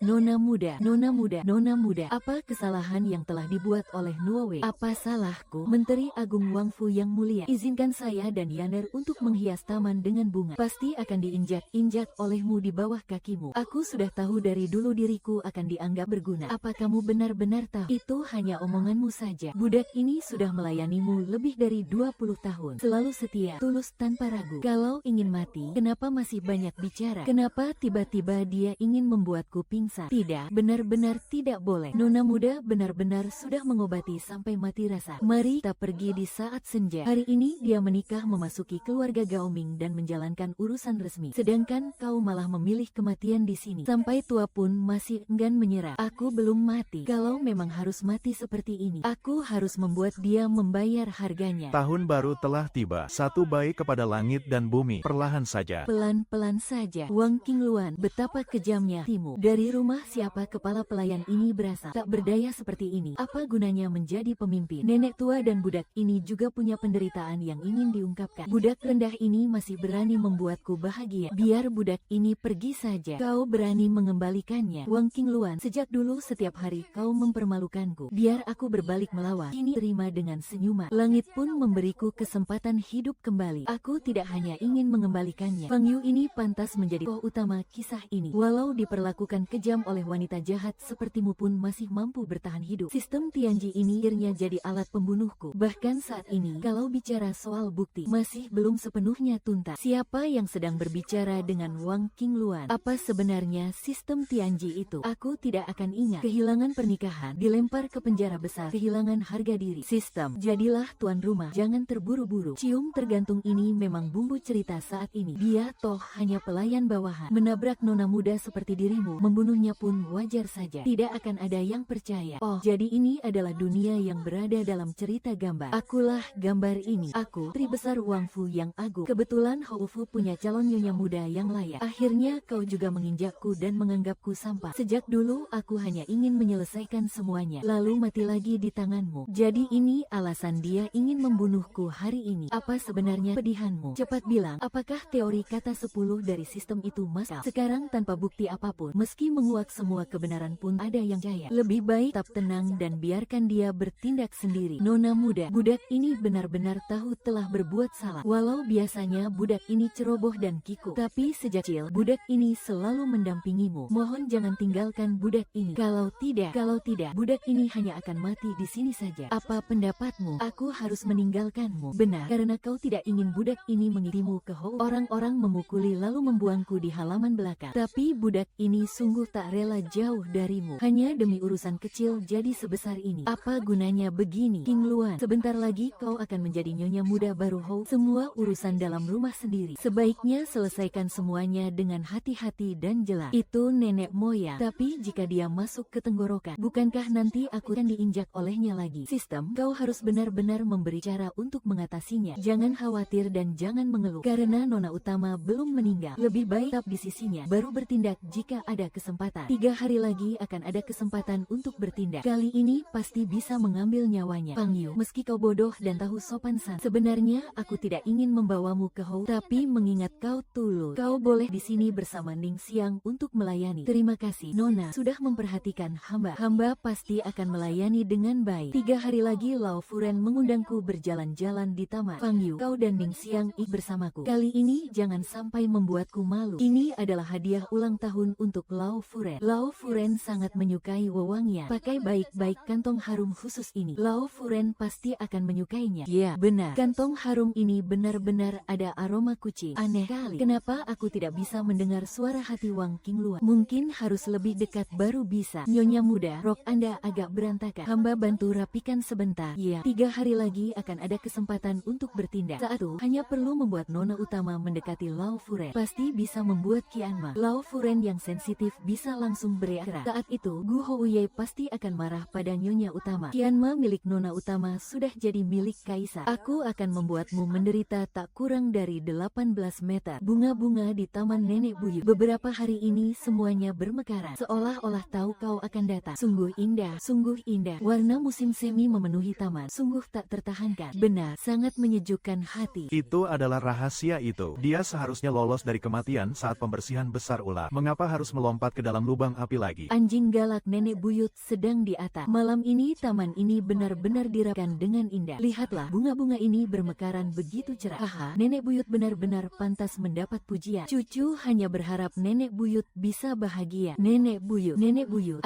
Nona muda, nona muda, nona muda. Apa kesalahan yang telah dibuat oleh Nuawe? Apa salahku? Menteri Agung Wangfu yang mulia, izinkan saya dan Yaner untuk menghias taman dengan bunga. Pasti akan diinjak-injak olehmu di bawah kakimu. Aku sudah tahu dari dulu diriku akan dianggap berguna. Apa kamu benar-benar tahu? Itu hanya omonganmu saja. Budak ini sudah melayanimu lebih dari 20 tahun. Selalu setia, tulus tanpa ragu. Kalau ingin mati, kenapa masih banyak bicara? Kenapa tiba-tiba dia ingin membuatku pingsan? Tidak, benar-benar tidak boleh. Nona muda benar-benar sudah mengobati sampai mati rasa. Mari kita pergi di saat senja. Hari ini dia menikah, memasuki keluarga Gaoming dan menjalankan urusan resmi. Sedangkan kau malah memilih kematian di sini. Sampai tua pun masih enggan menyerah. Aku belum mati. Kalau memang harus mati seperti ini, aku harus membuat dia membayar harganya. Tahun baru telah tiba. Satu baik kepada langit dan bumi. Perlahan saja. Pelan-pelan saja. Wang Qingluan, betapa kejamnya hatimu. Dari rumah siapa kepala pelayan ini berasal? Tak berdaya seperti ini. Apa gunanya menjadi pemimpin? Nenek tua dan budak ini juga punya penderitaan yang ingin diungkapkan. Budak rendah ini masih berani membuatku bahagia. Biar budak ini pergi saja. Kau berani mengembalikannya. Wang Qingluan, sejak dulu setiap hari kau mempermalukanku. Biar aku berbalik melawan. Kini terima dengan senyuman. Langit pun memberiku kesempatan hidup kembali. Aku tidak hanya ingin mengembalikannya. Fang Yu ini pantas menjadi tokoh utama kisah ini. Walau diperlakukan kejam oleh wanita jahat sepertimu pun masih mampu bertahan hidup. Sistem Tianji ini akhirnya jadi alat pembunuhku. Bahkan saat ini, kalau bicara soal bukti, masih belum sepenuhnya tuntas. Siapa yang sedang berbicara dengan Wang Qingluan? Apa sebenarnya sistem Tianji itu? Aku tidak akan ingat. Kehilangan pernikahan, dilempar ke penjara besar, kehilangan harga diri. Sistem, jadilah tuan rumah, jangan terburu-buru. Cium tergantung ini memang bumbu cerita saat ini. Dia toh hanya pelayan bawahan. Menabrak nona muda seperti dirimu, membunuhnya pun wajar saja. Tidak akan ada yang percaya. Oh, jadi ini adalah dunia yang berada dalam cerita gambar. Akulah gambar ini. Aku, Tri Besar Wangfu yang agung. Kebetulan Houfu punya calon nyonya muda yang layak. Akhirnya kau juga menginjakku dan menganggapku sampah. Sejak dulu aku hanya ingin menyelesaikan semuanya. Lalu mati lagi di tanganmu. Jadi ini alasan dia ingin membunuhku hari ini. Apa sebenarnya pedihanmu? Cepat bilang, apakah teori kata 10 dari sistem itu masuk? Sekarang tanpa bukti apapun, meski menguak semua kebenaran pun ada yang jaya. Lebih baik tetap tenang dan biarkan dia bertindak sendiri. Nona muda, budak ini benar-benar tahu telah berbuat salah. Walau biasanya budak ini ceroboh dan kiku, tapi sejak kecil budak ini selalu mendampingimu. Mohon jangan tinggalkan budak ini. Kalau tidak, budak ini hanya akan mati di sini saja. Apa pendapatmu? Aku harus meninggalkanmu. Benar, karena kau tidak ingin budak ini mengikutimu ke Hou. Orang-orang memukuli lalu membuangku di halaman belakang. Tapi budak ini sungguh tak rela jauh darimu. Hanya demi urusan kecil jadi sebesar ini. Apa gunanya begini? Qingluan, sebentar lagi kau akan menjadi nyonya muda baru Hou. Semua urusan dalam rumah sendiri. Sebaiknya selesaikan semuanya dengan hati-hati dan jelas. Itu nenek moyang. Tapi jika dia masuk ke tenggorokan, bukankah nanti aku akan diinjak olehnya lagi? Sistem, kau harus benar-benar memberi cara untuk mengatasinya. Jangan khawatir dan jangan mengeluh. Karena nona utama belum meninggal. Lebih baik tetap di sisinya, baru bertindak jika ada kesempatan. 3 hari lagi akan ada kesempatan untuk bertindak. Kali ini pasti bisa mengambil nyawanya. Fang Yu, meski kau bodoh dan tahu sopan santun, sebenarnya aku tidak ingin membawamu ke Hou, tapi mengingat kau tulus, kau boleh di sini bersama Ning Xiang untuk melayani. Terima kasih, Nona, sudah memperhatikan hamba. Hamba pasti akan melayani dengan baik. 3 hari lagi Lao Furen mengundangku berjalan-jalan di taman. Fang Yu, kau dan Ning Xiang bersamaku. Kali ini jangan sampai membuatku malu. Ini adalah hadiah ulang tahun untuk Lao Furen. Lao Furen sangat menyukai wewangian. Pakai baik-baik kantong harum khusus ini. Lao Furen pasti akan menyukainya. Ya, benar. Kantong harum ini benar-benar ada aroma kucing. Aneh kali. Kenapa aku tidak bisa mendengar suara hati Wang Qingluan? Mungkin harus lebih dekat baru bisa. Nyonya muda, rok Anda agak berantakan. Hamba bantu rapikan sebentar. Ya, 3 hari lagi akan ada kesempatan untuk bertindak. Saat itu, hanya perlu membuat nona utama mendekati Lao Furen. Pasti bisa membuat Qianma, Lao Furen yang sensitif, bisa langsung bereaksi. Saat itu, Gu Houye pasti akan marah pada nyonya utama. Qianma milik nona utama sudah jadi milik kaisar. Aku akan membuatmu menderita tak kurang dari 18 meter. Bunga-bunga di taman nenek buyut. Beberapa hari ini semuanya bermekaran, seolah-olah tahu kau akan datang. Sungguh indah, sungguh indah. Warna musim semi memenuhi taman. Sungguh tak tertahankan. Benar, sangat menyejukkan hati. Itu adalah rahasia itu. Dia seharusnya lolos dari kematian saat pembersihan besar ular. Mengapa harus melompat ke dalam dalam lubang api lagi. Anjing galak nenek buyut sedang di atas. Malam ini taman ini benar-benar dirapikan dengan indah. Lihatlah, bunga-bunga ini bermekaran begitu cerah. Haha, nenek buyut benar-benar pantas mendapat pujian. Cucu hanya berharap nenek buyut bisa bahagia. Nenek buyut,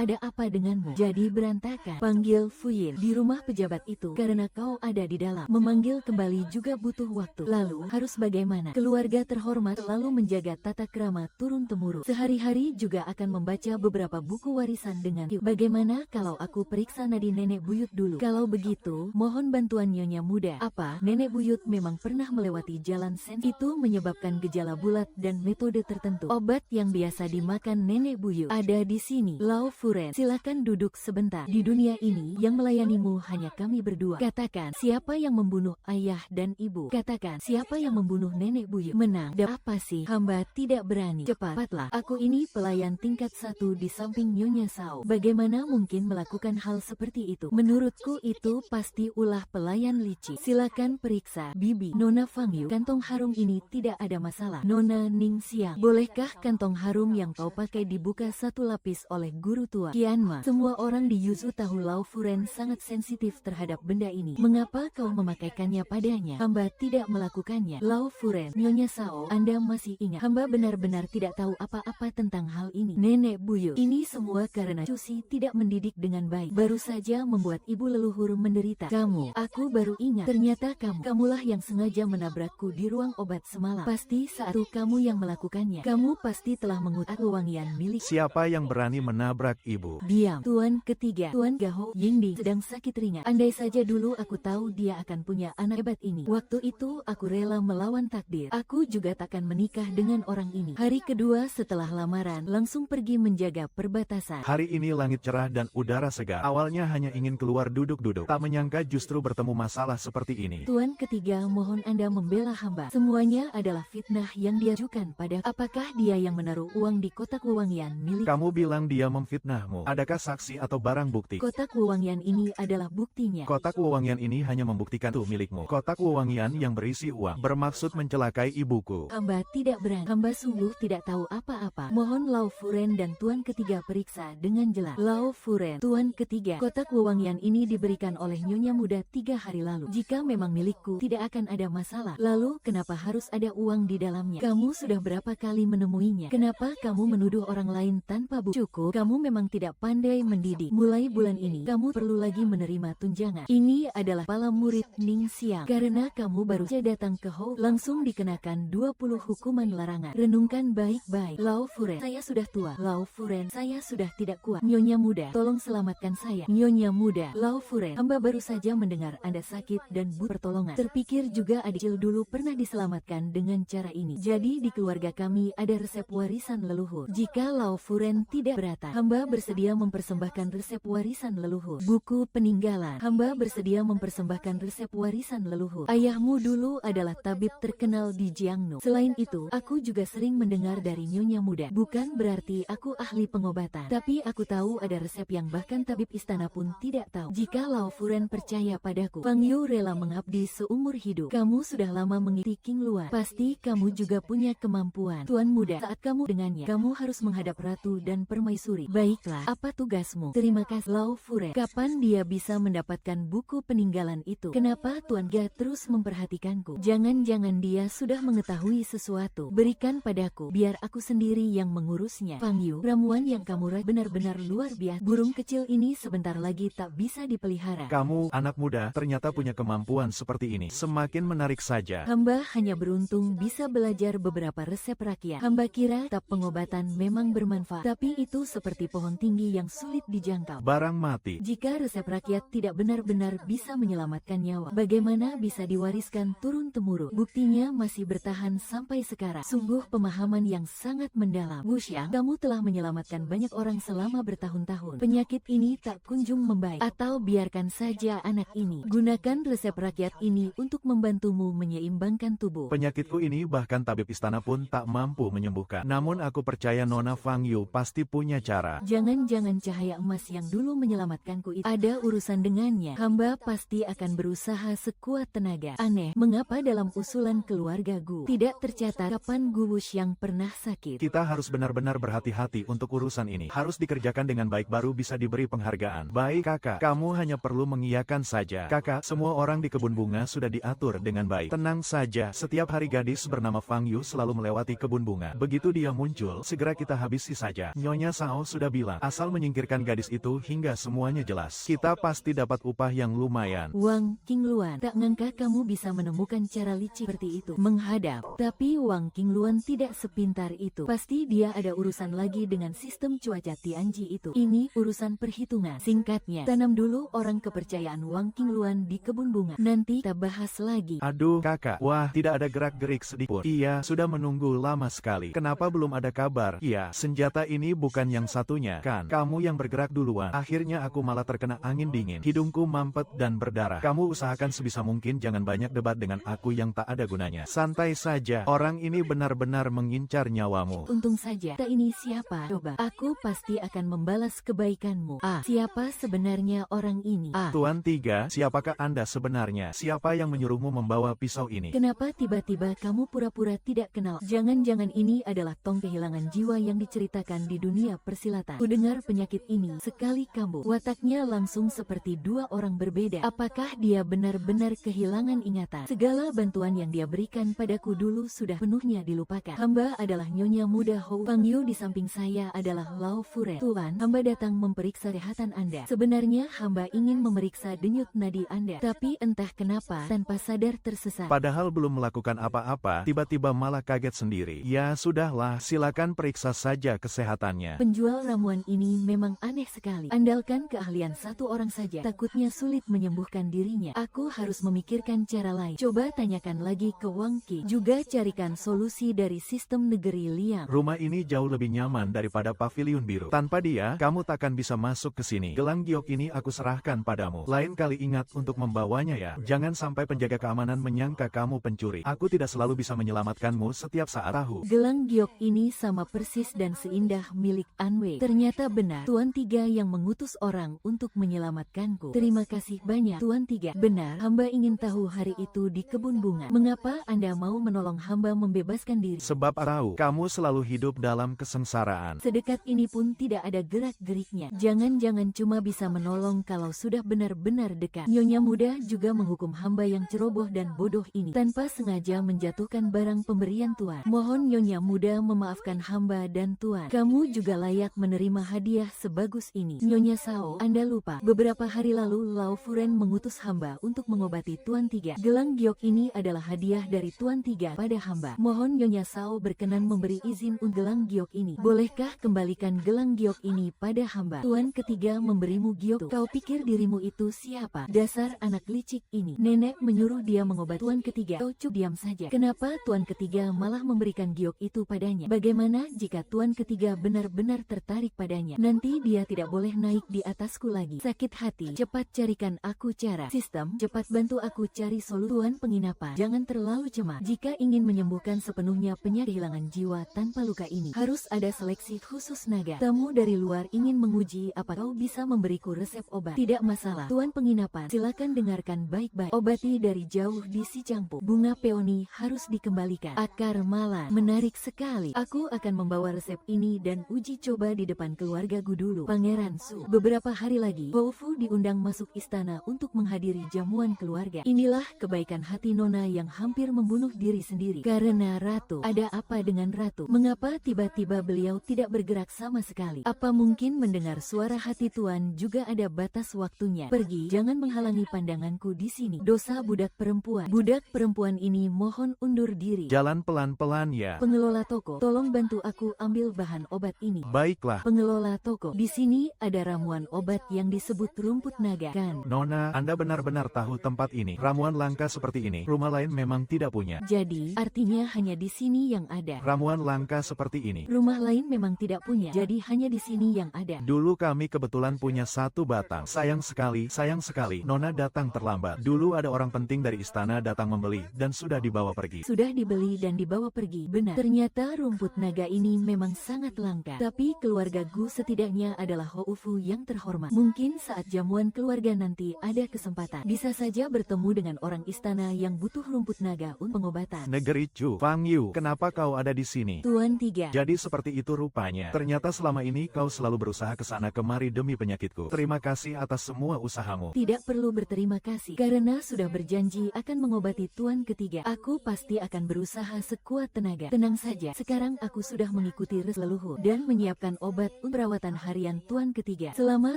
ada apa denganmu? Jadi berantakan. Panggil Fuyin di rumah pejabat itu karena kau ada di dalam. Memanggil kembali juga butuh waktu. Lalu harus bagaimana? Keluarga terhormat selalu menjaga tata krama turun-temurun. Sehari-hari juga akan membaca beberapa buku warisan dengan bagaimana kalau aku periksa nadi nenek buyut dulu? Kalau begitu, mohon bantuan nyonya muda. Apa? Nenek buyut memang pernah melewati jalan itu menyebabkan gejala bulat dan metode tertentu. Obat yang biasa dimakan nenek buyut ada di sini. Lao Furen, silakan duduk sebentar. Di dunia ini yang melayanimu hanya kami berdua. Katakan, siapa yang membunuh ayah dan ibu? Katakan, siapa yang membunuh nenek buyut? Menang. Apa sih? Hamba tidak berani. Cepatlah. Aku ini pelayan tingkat 1 di samping Nyonya Sao. Bagaimana mungkin melakukan hal seperti itu? Menurutku itu pasti ulah pelayan licik. Silakan periksa. Bibi, Nona Fangyu, kantong harum ini tidak ada masalah. Nona Ning Xiang, bolehkah kantong harum yang kau pakai dibuka 1 lapis oleh guru tua? Kianma, semua orang di Yuzu tahu Lao Furen sangat sensitif terhadap benda ini. Mengapa kau memakaikannya padanya? Hamba tidak melakukannya. Lao Furen, Nyonya Sao, Anda masih ingat? Hamba benar-benar tidak tahu apa-apa tentang hal ini. Nenek buyut, ini semua karena Cusi tidak mendidik dengan baik. Baru saja membuat ibu leluhur menderita. Aku baru ingat. Ternyata kamulah yang sengaja menabrakku di ruang obat semalam. Pasti saat itu kamu yang melakukannya. Kamu pasti telah mengutak wewangian milik. Siapa yang berani menabrak ibu? Diam. Tuan ketiga, Tuan Gaho Yingdi sedang sakit ringan. Andai saja dulu aku tahu dia akan punya anak hebat ini. Waktu itu aku rela melawan takdir. Aku juga takkan menikah dengan orang ini. Hari kedua setelah lamaran, langsung pergi menjaga perbatasan. Hari ini langit cerah dan udara segar. Awalnya hanya ingin keluar duduk-duduk. Tak menyangka justru bertemu masalah seperti ini. Tuan ketiga, mohon Anda membela hamba. Semuanya adalah fitnah yang dia ajukan pada. Apakah dia yang menaruh uang di kotak wewangian milik? Kamu bilang dia memfitnahmu. Adakah saksi atau barang bukti? Kotak wewangian ini adalah buktinya. Kotak wewangian ini hanya membuktikan itu milikmu. Kotak wewangian yang berisi uang bermaksud mencelakai ibuku. Hamba tidak berani. Hamba sungguh tidak tahu apa-apa. Mohon Lao Furen dan Tuan ketiga periksa dengan jelas. Lao Furen, Tuan ketiga, kotak wewangian ini diberikan oleh Nyonya muda 3 hari lalu. Jika memang milikku, tidak akan ada masalah. Lalu kenapa harus ada uang di dalamnya? Kamu sudah berapa kali menemuinya? Kenapa kamu menuduh orang lain tanpa bukti? Cukup, kamu memang tidak pandai mendidik. Mulai bulan ini, kamu perlu lagi menerima tunjangan. Ini adalah kepala murid Ning Xiang. Karena kamu baru saja datang ke Hou, langsung dikenakan 20 hukuman larangan. Renungkan baik-baik. Lao Furen, saya sudah tua. Lao Furen, saya sudah tidak kuat. Nyonya muda, tolong selamatkan saya. Nyonya muda, Lao Furen, hamba baru saja mendengar Anda sakit dan butuh pertolongan. Terpikir juga adik kecil dulu pernah diselamatkan dengan cara ini. Jadi di keluarga kami ada resep warisan leluhur. Jika Lao Furen tidak beratan, hamba bersedia mempersembahkan resep warisan leluhur. Buku peninggalan, hamba bersedia mempersembahkan resep warisan leluhur. Ayahmu dulu adalah tabib terkenal di Jiangnu. Selain itu, aku juga sering mendengar dari Nyonya muda. Bukan berarti aku ahli pengobatan, tapi aku tahu ada resep yang bahkan tabib istana pun tidak tahu. Jika Lao Furen percaya padaku, Fang Yu rela mengabdi seumur hidup. Kamu sudah lama mengikuti King Luan. Pasti kamu juga punya kemampuan. Tuan muda, saat kamu dengannya, kamu harus menghadap ratu dan permaisuri. Baiklah, apa tugasmu? Terima kasih. Lao Furen, kapan dia bisa mendapatkan buku peninggalan itu? Kenapa Tuan Ga terus memperhatikanku? Jangan-jangan dia sudah mengetahui sesuatu. Berikan padaku, biar aku sendiri yang mengurusnya. Fang Yu, ramuan yang kamu raih benar-benar luar biasa. Burung kecil ini sebentar lagi tak bisa dipelihara. Kamu, anak muda, ternyata punya kemampuan seperti ini. Semakin menarik saja. Hamba hanya beruntung bisa belajar beberapa resep rakyat. Hamba kira tab pengobatan memang bermanfaat, tapi itu seperti pohon tinggi yang sulit dijangkau. Barang mati. Jika resep rakyat tidak benar-benar bisa menyelamatkan nyawa, bagaimana bisa diwariskan turun-temurun? Buktinya masih bertahan sampai sekarang. Sungguh pemahaman yang sangat mendalam. Wu Xiang, kamu telah menyelamatkan banyak orang selama bertahun-tahun. Penyakit ini tak kunjung membaik. Atau biarkan saja anak ini. Gunakan resep rakyat ini untuk membantumu menyeimbangkan tubuh. Penyakitku ini bahkan tabib istana pun tak mampu menyembuhkan. Namun aku percaya Nona Fang Yu pasti punya cara. Jangan-jangan cahaya emas yang dulu menyelamatkanku itu ada urusan dengannya. Hamba pasti akan berusaha sekuat tenaga. Aneh, mengapa dalam usulan keluarga Gu tidak tercatat kapan Gu Wuxiang pernah sakit? Kita harus benar-benar berhati-hati hati untuk urusan ini. Harus dikerjakan dengan baik baru bisa diberi penghargaan. Baik kakak, kamu hanya perlu mengiyakan saja. Kakak, semua orang di kebun bunga sudah diatur dengan baik. Tenang saja, setiap hari gadis bernama Fang Yu selalu melewati kebun bunga. Begitu dia muncul, segera kita habisi saja. Nyonya Sao sudah bilang, asal menyingkirkan gadis itu hingga semuanya jelas. Kita pasti dapat upah yang lumayan. Wang Qingluan, tak ngangka kamu bisa menemukan cara licik seperti itu menghadap. Tapi Wang Qingluan tidak sepintar itu. Pasti dia ada urusan lagi dengan sistem cuaca Tianji itu. Ini urusan perhitungan. Singkatnya, tanam dulu orang kepercayaan Wang Qingluan di kebun bunga. Nanti kita bahas lagi. Aduh kakak, wah tidak ada gerak-gerik sedikit pun. Iya, sudah menunggu lama sekali. Kenapa belum ada kabar? Iya, senjata ini bukan yang satunya, kan? Kamu yang bergerak duluan. Akhirnya aku malah terkena angin dingin. Hidungku mampet dan berdarah. Kamu usahakan sebisa mungkin jangan banyak debat dengan aku yang tak ada gunanya. Santai saja, orang ini benar-benar mengincar nyawamu. Untung saja, tak ini siapa? Coba, aku pasti akan membalas kebaikanmu. Siapa sebenarnya orang ini? Tuan Tiga, siapakah Anda sebenarnya? Siapa yang menyuruhmu membawa pisau ini? Kenapa tiba-tiba kamu pura-pura tidak kenal? Jangan-jangan ini adalah tong kehilangan jiwa yang diceritakan di dunia persilatan. Kudengar penyakit ini sekali kambuh. Wataknya langsung seperti dua orang berbeda. Apakah dia benar-benar kehilangan ingatan? Segala bantuan yang dia berikan padaku dulu sudah penuhnya dilupakan. Hamba adalah Nyonya Muda Hou Fang Yu, di samping saya adalah Lao Furen. Tuan, hamba datang memeriksa kesehatan Anda. Sebenarnya hamba ingin memeriksa denyut nadi Anda, tapi entah kenapa tanpa sadar tersesat. Padahal belum melakukan apa-apa, tiba-tiba malah kaget sendiri. Ya sudahlah, silakan periksa saja kesehatannya. Penjual ramuan ini memang aneh sekali. Andalkan keahlian satu orang saja, takutnya sulit menyembuhkan dirinya. Aku harus memikirkan cara lain. Coba tanyakan lagi ke Wang Qi. Juga carikan solusi dari sistem negeri Liang. Rumah ini jauh lebih nyaman daripada pavilion biru. Tanpa dia, kamu takkan bisa masuk ke sini. Gelang giok ini aku serahkan padamu. Lain kali ingat untuk membawanya ya. Jangan sampai penjaga keamanan menyangka kamu pencuri. Aku tidak selalu bisa menyelamatkanmu setiap saat. Tahu. Gelang giok ini sama persis dan seindah milik Anwei. Ternyata benar, Tuan Tiga yang mengutus orang untuk menyelamatkanku. Terima kasih banyak, Tuan Tiga. Benar, hamba ingin tahu hari itu di kebun bunga. Mengapa Anda mau menolong hamba membebaskan diri? Sebab tahu, kamu selalu hidup dalam kesengsaraan. Sedekat ini pun tidak ada gerak-geriknya. Jangan-jangan cuma bisa menolong kalau sudah benar-benar dekat. Nyonya Muda juga menghukum hamba yang ceroboh dan bodoh ini tanpa sengaja menjatuhkan barang pemberian Tuan. Mohon Nyonya Muda memaafkan hamba dan Tuan. Kamu juga layak menerima hadiah sebagus ini. Nyonya Sao, Anda lupa. Beberapa hari lalu Lao Furen mengutus hamba untuk mengobati Tuan Tiga. Gelang giok ini adalah hadiah dari Tuan Tiga pada hamba. Mohon Nyonya Sao berkenan memberi izin untuk gelang giok ini. Bolehkah kembalikan gelang giok ini pada hamba? Tuan Ketiga memberimu giok. Kau pikir dirimu itu siapa? Dasar anak licik ini. Nenek menyuruh dia mengobati Tuan Ketiga. Kau cukup diam saja. Kenapa Tuan Ketiga malah memberikan giok itu padanya? Bagaimana jika Tuan Ketiga benar-benar tertarik padanya? Nanti dia tidak boleh naik di atasku lagi. Sakit hati. Cepat carikan aku cara. Sistem, cepat bantu aku cari solusi. Tuan penginapan, jangan terlalu cemas. Jika ingin menyembuhkan sepenuhnya penyakit kehilangan jiwa tanpa luka ini, harus ada seleksi khusus naga. Tamu dari luar ingin menguji apa kau bisa memberiku resep obat. Tidak masalah. Tuan penginapan, silakan dengarkan baik-baik. Obati dari jauh di si Cangpu. Bunga peoni harus dikembalikan. Akar malan, menarik sekali. Aku akan membawa resep ini dan uji coba di depan keluargaku dulu. Pangeran Su. Beberapa hari lagi, Hou Fu diundang masuk istana untuk menghadiri jamuan keluarga. Inilah kebaikan hati Nona yang hampir membunuh diri sendiri karena Ratu. Ada apa dengan Ratu? Mengapa tiba-tiba beliau tidak bergerak sama sekali? Apa mungkin mendengar suara hati Tuan juga ada batas waktunya? Pergi, jangan menghalangi pandanganku di sini. Dosa budak perempuan. Budak perempuan ini mohon undur diri. Jalan pelan-pelan ya. Pengelola toko, tolong bantu aku ambil bahan obat ini. Baiklah. Pengelola toko, di sini ada ramuan obat yang disebut rumput naga, kan? Nona, Anda benar-benar tahu tempat ini. Ramuan langka seperti ini, rumah lain memang tidak punya. Jadi, artinya hanya di sini yang ada. Ramuan langka seperti ini, Rumah lain memang tidak punya, jadi hanya di sini yang ada. dulu kami kebetulan punya satu batang. Sayang sekali, Nona datang terlambat. Dulu ada orang penting dari istana datang membeli, dan sudah dibawa pergi. Sudah dibeli dan dibawa pergi, benar. Ternyata rumput naga ini memang sangat langka. Tapi keluarga Gu setidaknya adalah Hou Fu yang terhormat. Mungkin saat jamuan keluarga nanti ada kesempatan. Bisa saja bertemu dengan orang istana yang butuh rumput naga untuk pengobatan. Negeri Chu, Fang Yu, kenapa kau ada di sini? Tuan Tiga. Jadi seperti itu rupanya. Ternyata selama ini kau selalu berusaha ke sana kemari demi penyakitku. Terima kasih atas semua usahamu. Tidak perlu berterima kasih, karena sudah berjanji akan mengobati tuan ketiga. Aku pasti akan berusaha sekuat tenaga. Tenang saja, sekarang aku sudah mengikuti resep leluhur dan menyiapkan obat untuk perawatan harian tuan ketiga. Selama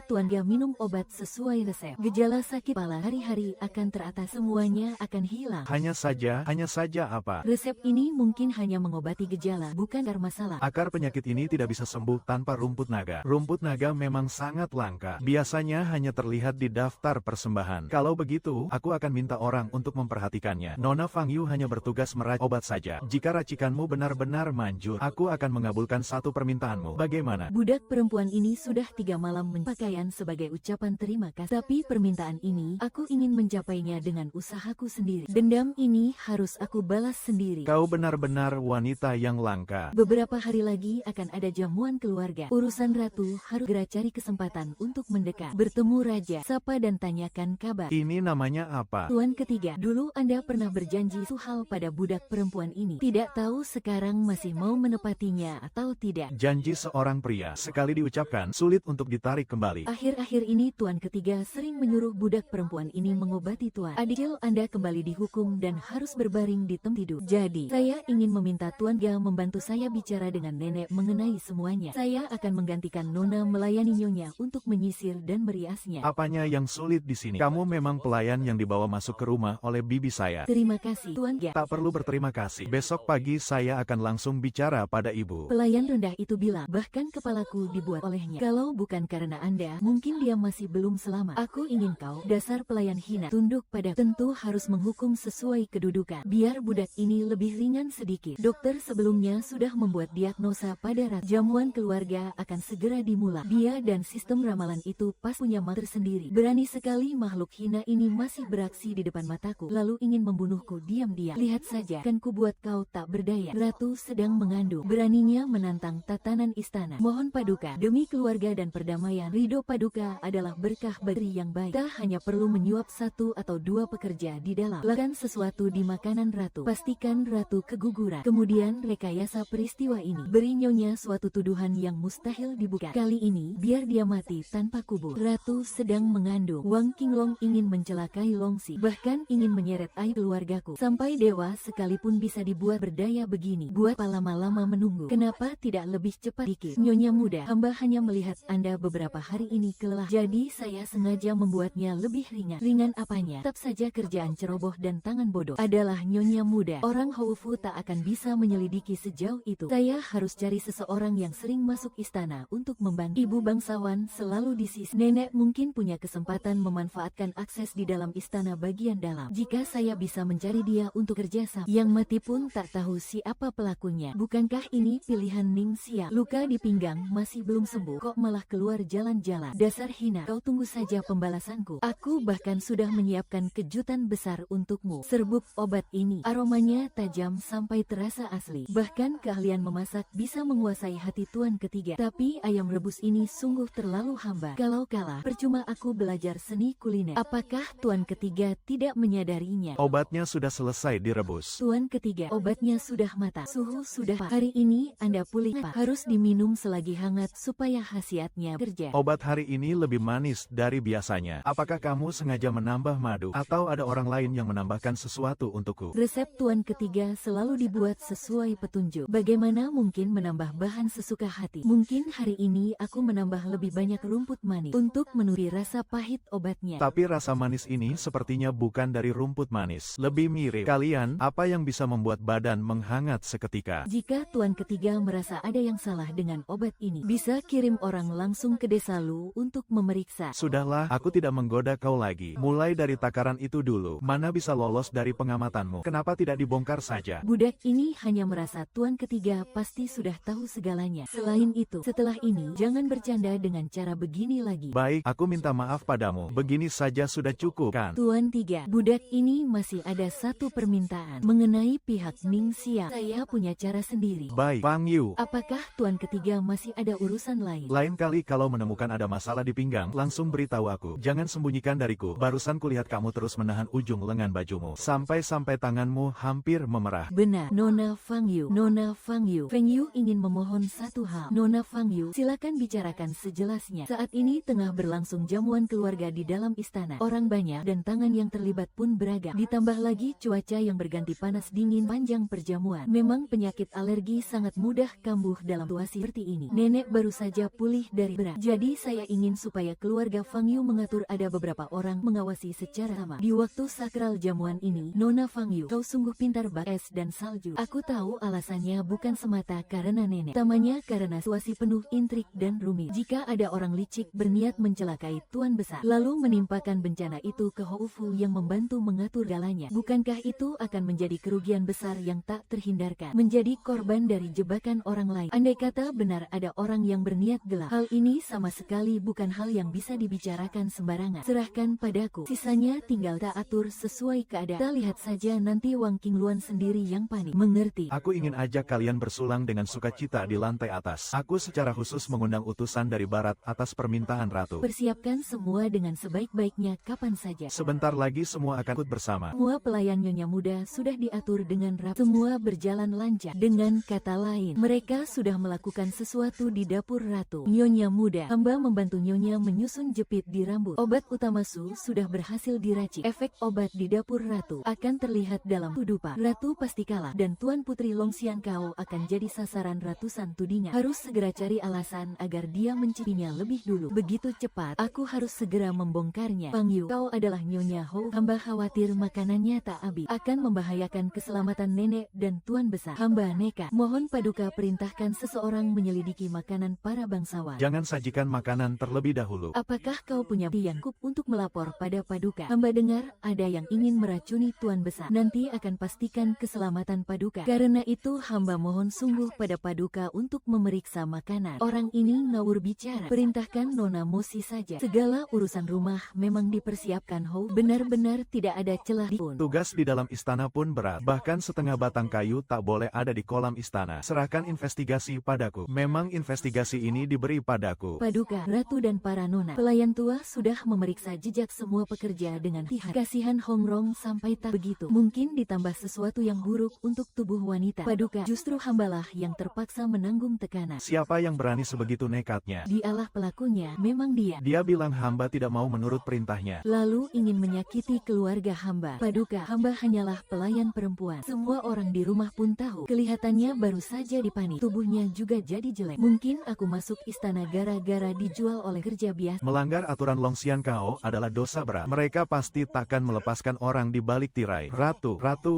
tuan dia minum obat sesuai resep, gejala sakit kepala hari-hari akan teratasi, semuanya akan hilang. Hanya saja apa? Resep ini mungkin hanya mengobati gejala, bukan akar masalah. Akar penyakit ini tidak bisa sembuh tanpa rumput naga. Rumput naga memang sangat langka. Biasanya hanya terlihat di daftar persembahan. Kalau begitu, aku akan minta orang untuk memperhatikannya. Nona Fang Yu hanya bertugas meracik obat saja. Jika racikanmu benar-benar manjur, aku akan mengabulkan satu permintaanmu. Bagaimana? Budak perempuan ini sudah 3 malam berpakaian sebagai ucapan terima kasih. Tapi permintaan ini, aku ingin mencapainya dengan usahaku sendiri. Dendam ini harus aku balas sendiri. Kau benar-benar wanita yang langka. Beberapa hari lagi akan ada jamuan keluarga. Urusan ratu harus segera cari kesempatan untuk mendekat. Bertemu raja, sapa dan tanyakan kabar. Ini namanya apa? Tuan ketiga, dulu Anda pernah berjanji suhal pada budak perempuan ini. Tidak tahu sekarang masih mau menepatinya atau tidak. Janji seorang pria, sekali diucapkan, sulit untuk ditarik kembali. Akhir-akhir ini tuan ketiga sering menyuruh budak perempuan ini mengobati tuan. Adikil Anda kembali dihukum dan harus berbaring di tempat tidur. Jadi, saya ingin meminta tuan ketiga membantu saya bicara dengan nenek mengenai semuanya. Saya akan menggantikan Nona melayani nyonya untuk menyisir dan meriasnya. Apanya yang sulit di sini? Kamu memang pelayan yang dibawa masuk ke rumah oleh bibi saya. Terima kasih, Tuan Gia. Tak perlu berterima kasih. Besok pagi saya akan langsung bicara pada ibu. Pelayan rendah itu bilang, bahkan kepalaku dibuat olehnya. Kalau bukan karena Anda, mungkin dia masih belum selamat. Aku ingin kau, dasar pelayan hina, tunduk pada. Tentu harus menghukum sesuai kedudukan. Biar budak ini lebih ringan sedikit. Dokter sebelumnya sudah membuat diagnosa pada ratu. Jamuan keluarga akan segera dimulai. Dia dan sistem ramalan itu pas punya mata tersendiri. Berani sekali makhluk hina ini masih beraksi di depan mataku, lalu ingin membunuhku diam-diam. Lihat saja, kan ku buat kau tak berdaya. Ratu sedang mengandung. Beraninya menantang tatanan istana. Mohon paduka, demi keluarga dan perdamaian, ridho paduka adalah berkah bagi yang baik. Tak hanya perlu menyuap 1 atau 2 pekerja di dalam. Lakukan sesuatu di makanan ratu. Pastikan ratu keguguran. Kemudian rekayasa peristiwa ini. Beri nyonya suatu tuduhan yang mustahil dibuka. Kali ini, biar dia mati tanpa kubur. Ratu sedang mengandung. Wang Qinglong ingin mencelakai Longxi. Bahkan ingin menyeret aib keluargaku. Sampai dewa sekalipun bisa dibuat berdaya begini. Buat apa lama-lama menunggu? Kenapa tidak lebih cepat dikit? Nyonya muda, hamba hanya melihat Anda beberapa hari ini kelelahan. Jadi saya sengaja membuatnya lebih ringan. Ringan apanya? Tetap saja kerjaan ceroboh dan tangan bodoh. Adalah nyonya muda. Orang Houfu tak akan bisa menyelidiki sejauh itu. Saya harus cari seseorang yang sering masuk istana untuk membantu. Ibu bangsawan selalu di sisi. Nenek mungkin punya kesempatan memanfaatkan akses di dalam istana bagian dalam. Jika saya bisa mencari dia untuk kerjasama, yang mati pun tak tahu siapa pelakunya. Bukankah ini pilihan Ning Xia? Luka di pinggang masih belum sembuh, kok malah keluar jalan-jalan. Dasar hina, kau tunggu saja pembalasanku. Aku bahkan sudah menyiapkan kejutan besar untukmu. Serbuk obat ini, aromanya tajam sampai terasa asli. Bahkan keahlian memasak bisa menguasai hati tuan ketiga. Tapi ayam rebus ini sungguh terlalu hambar. Kalau kalah, percuma aku belajar seni kuliner. Apakah tuan ketiga tidak menyadarinya? Obatnya sudah selesai direbus. Tuan ketiga, obatnya sudah matang. Suhu sudah pas. Hari ini Anda pulih pak. Harus diminum selagi hangat supaya khasiatnya kerja. Obat hari ini lebih manis dari biasanya. Apakah kamu sengaja menambah madu? Atau ada orang lain yang menambahkan sesuatu untukku? Resep tuan ketiga selalu dibuat sesuai petunjuk. Bagaimana mungkin menambah bahan sesuka hati? Mungkin hari ini aku menambah lebih banyak rumput manis untuk menutupi rasa pahit obatnya. Tapi rasa manis ini sepertinya bukan dari rumput manis. Lebih mirip. Kalian, apa yang bisa membuat badan menghangat seketika? Jika tuan ketiga merasa ada yang salah dengan obat ini, bisa kirim orang langsung ke desa Lu untuk memeriksa. Sudahlah, aku tidak menggoda kau lagi. Mulai dari takaran itu dulu. Mana bisa lolos dari pengamatanmu? Kenapa tidak dibongkar saja? Budak ini hanya merasa tuan ketiga pasti sudah tahu segalanya. Selain itu, setelah ini, jangan bercanda dengan cara begini lagi. Baik, aku minta maaf padamu. Begini saja sudah cukup, kan? Tuan tiga, budak ini masih ada satu permintaan. Mengenai pihak Ning Xia, saya punya cara sendiri. Baik, Fang Yu. Apakah tuan ketiga masih ada urusan lain? Lain kali kalau menemukan ada masalah di pinggang, langsung beritahu aku. Jangan sembunyikan dariku. Barusan kulihat kamu terus menahan ujung lengan bajumu. Sampai-sampai tanganmu hampir memerah. Benar, Nona Fang Yu. Nona Fang Yu. Feng Yu ingin ingin memohon satu hal. Nona Fangyu, silakan bicarakan sejelasnya. Saat ini tengah berlangsung jamuan keluarga di dalam istana. Orang banyak dan tangan yang terlibat pun beragam. Ditambah lagi cuaca yang berganti panas dingin panjang perjamuan. Memang penyakit alergi sangat mudah kambuh dalam situasi seperti ini. Nenek baru saja pulih dari berat. Jadi saya ingin supaya keluarga Fangyu mengatur ada beberapa orang mengawasi secara sama. Di waktu sakral jamuan ini, Nona Fangyu, kau sungguh pintar bak es dan salju. Aku tahu alasannya bukan semata karena nenek. Utamanya karena situasi penuh intrik dan rumit. Jika ada orang licik berniat mencelakai Tuan Besar, lalu menimpakan bencana itu ke Houfu yang membantu mengatur galanya, bukankah itu akan menjadi kerugian besar yang tak terhindarkan? Menjadi korban dari jebakan orang lain. Andai kata benar ada orang yang berniat gelap, hal ini sama sekali bukan hal yang bisa dibicarakan sembarangan. Serahkan padaku. Sisanya tinggal tak atur sesuai keadaan. Kita lihat saja nanti Wang Qingluan sendiri yang panik. Mengerti? Aku ingin ajak kalian bersulang dengan sukacita di lantai atas. Aku secara khusus mengundang utusan dari barat atas permintaan ratu. Persiapkan semua dengan sebaik-baiknya kapan saja. Sebentar lagi semua akan ikut bersama. Semua pelayan Nyonya Muda sudah diatur dengan rapi. Semua berjalan lancar. Dengan kata lain, mereka sudah melakukan sesuatu di dapur ratu. Nyonya Muda, hamba membantu Nyonya menyusun jepit di rambut. Obat utama Su sudah berhasil diracik. Efek obat di dapur ratu akan terlihat dalam tudupa. Ratu pasti kalah dan Tuan Putri Longxian Kao akan jadi sasaran ratusan tudingan. Harus segera cari alasan agar dia mencicipinya lebih dulu. Begitu cepat, aku harus segera membongkarnya. Fangyu, kau adalah Nyonya Hou. Hamba khawatir makanannya tak habis, akan membahayakan keselamatan nenek dan Tuan Besar. Hamba nekat. Mohon Paduka perintahkan seseorang menyelidiki makanan para bangsawan. Jangan sajikan makanan terlebih dahulu. Apakah kau punya yang cukup untuk melapor pada Paduka? Hamba dengar ada yang ingin meracuni Tuan Besar. Nanti akan pastikan keselamatan Paduka. Karena itu hamba mohon sungguh pada Paduka untuk memeriksa makanan. Orang ini ngawur bicara. Perintahkan Nona Mosi saja. Segala urusan rumah memang dipersiapkan Hou. Benar-benar tidak ada celah pun. Tugas di dalam istana pun berat. Bahkan setengah batang kayu tak boleh ada di kolam istana. Serahkan investigasi padaku. Memang investigasi ini diberi padaku. Paduka, Ratu dan para nona, pelayan tua sudah memeriksa jejak semua pekerja dengan hati. Kasihan Hongrong sampai tak begitu. Mungkin ditambah sesuatu yang buruk untuk tubuh wanita. Paduka, justru hambalah yang terpaksa menanggung tekanan. Siapa yang berani sebegitu nekatnya? Dialah pelakunya, memang dia. Dia bilang hamba tidak mau menurut perintahnya. Lalu ingin menyakiti keluarga hamba. Paduka, hamba hanyalah pelayan perempuan. Semua orang di rumah pun tahu. Kelihatannya baru saja dipanik. Tubuhnya juga jadi jelek. Mungkin aku masuk istana gara-gara dijual oleh kerja biasa. Melanggar aturan Longxian Kao adalah dosa berat. Mereka pasti takkan melepaskan orang di balik tirai. Ratu,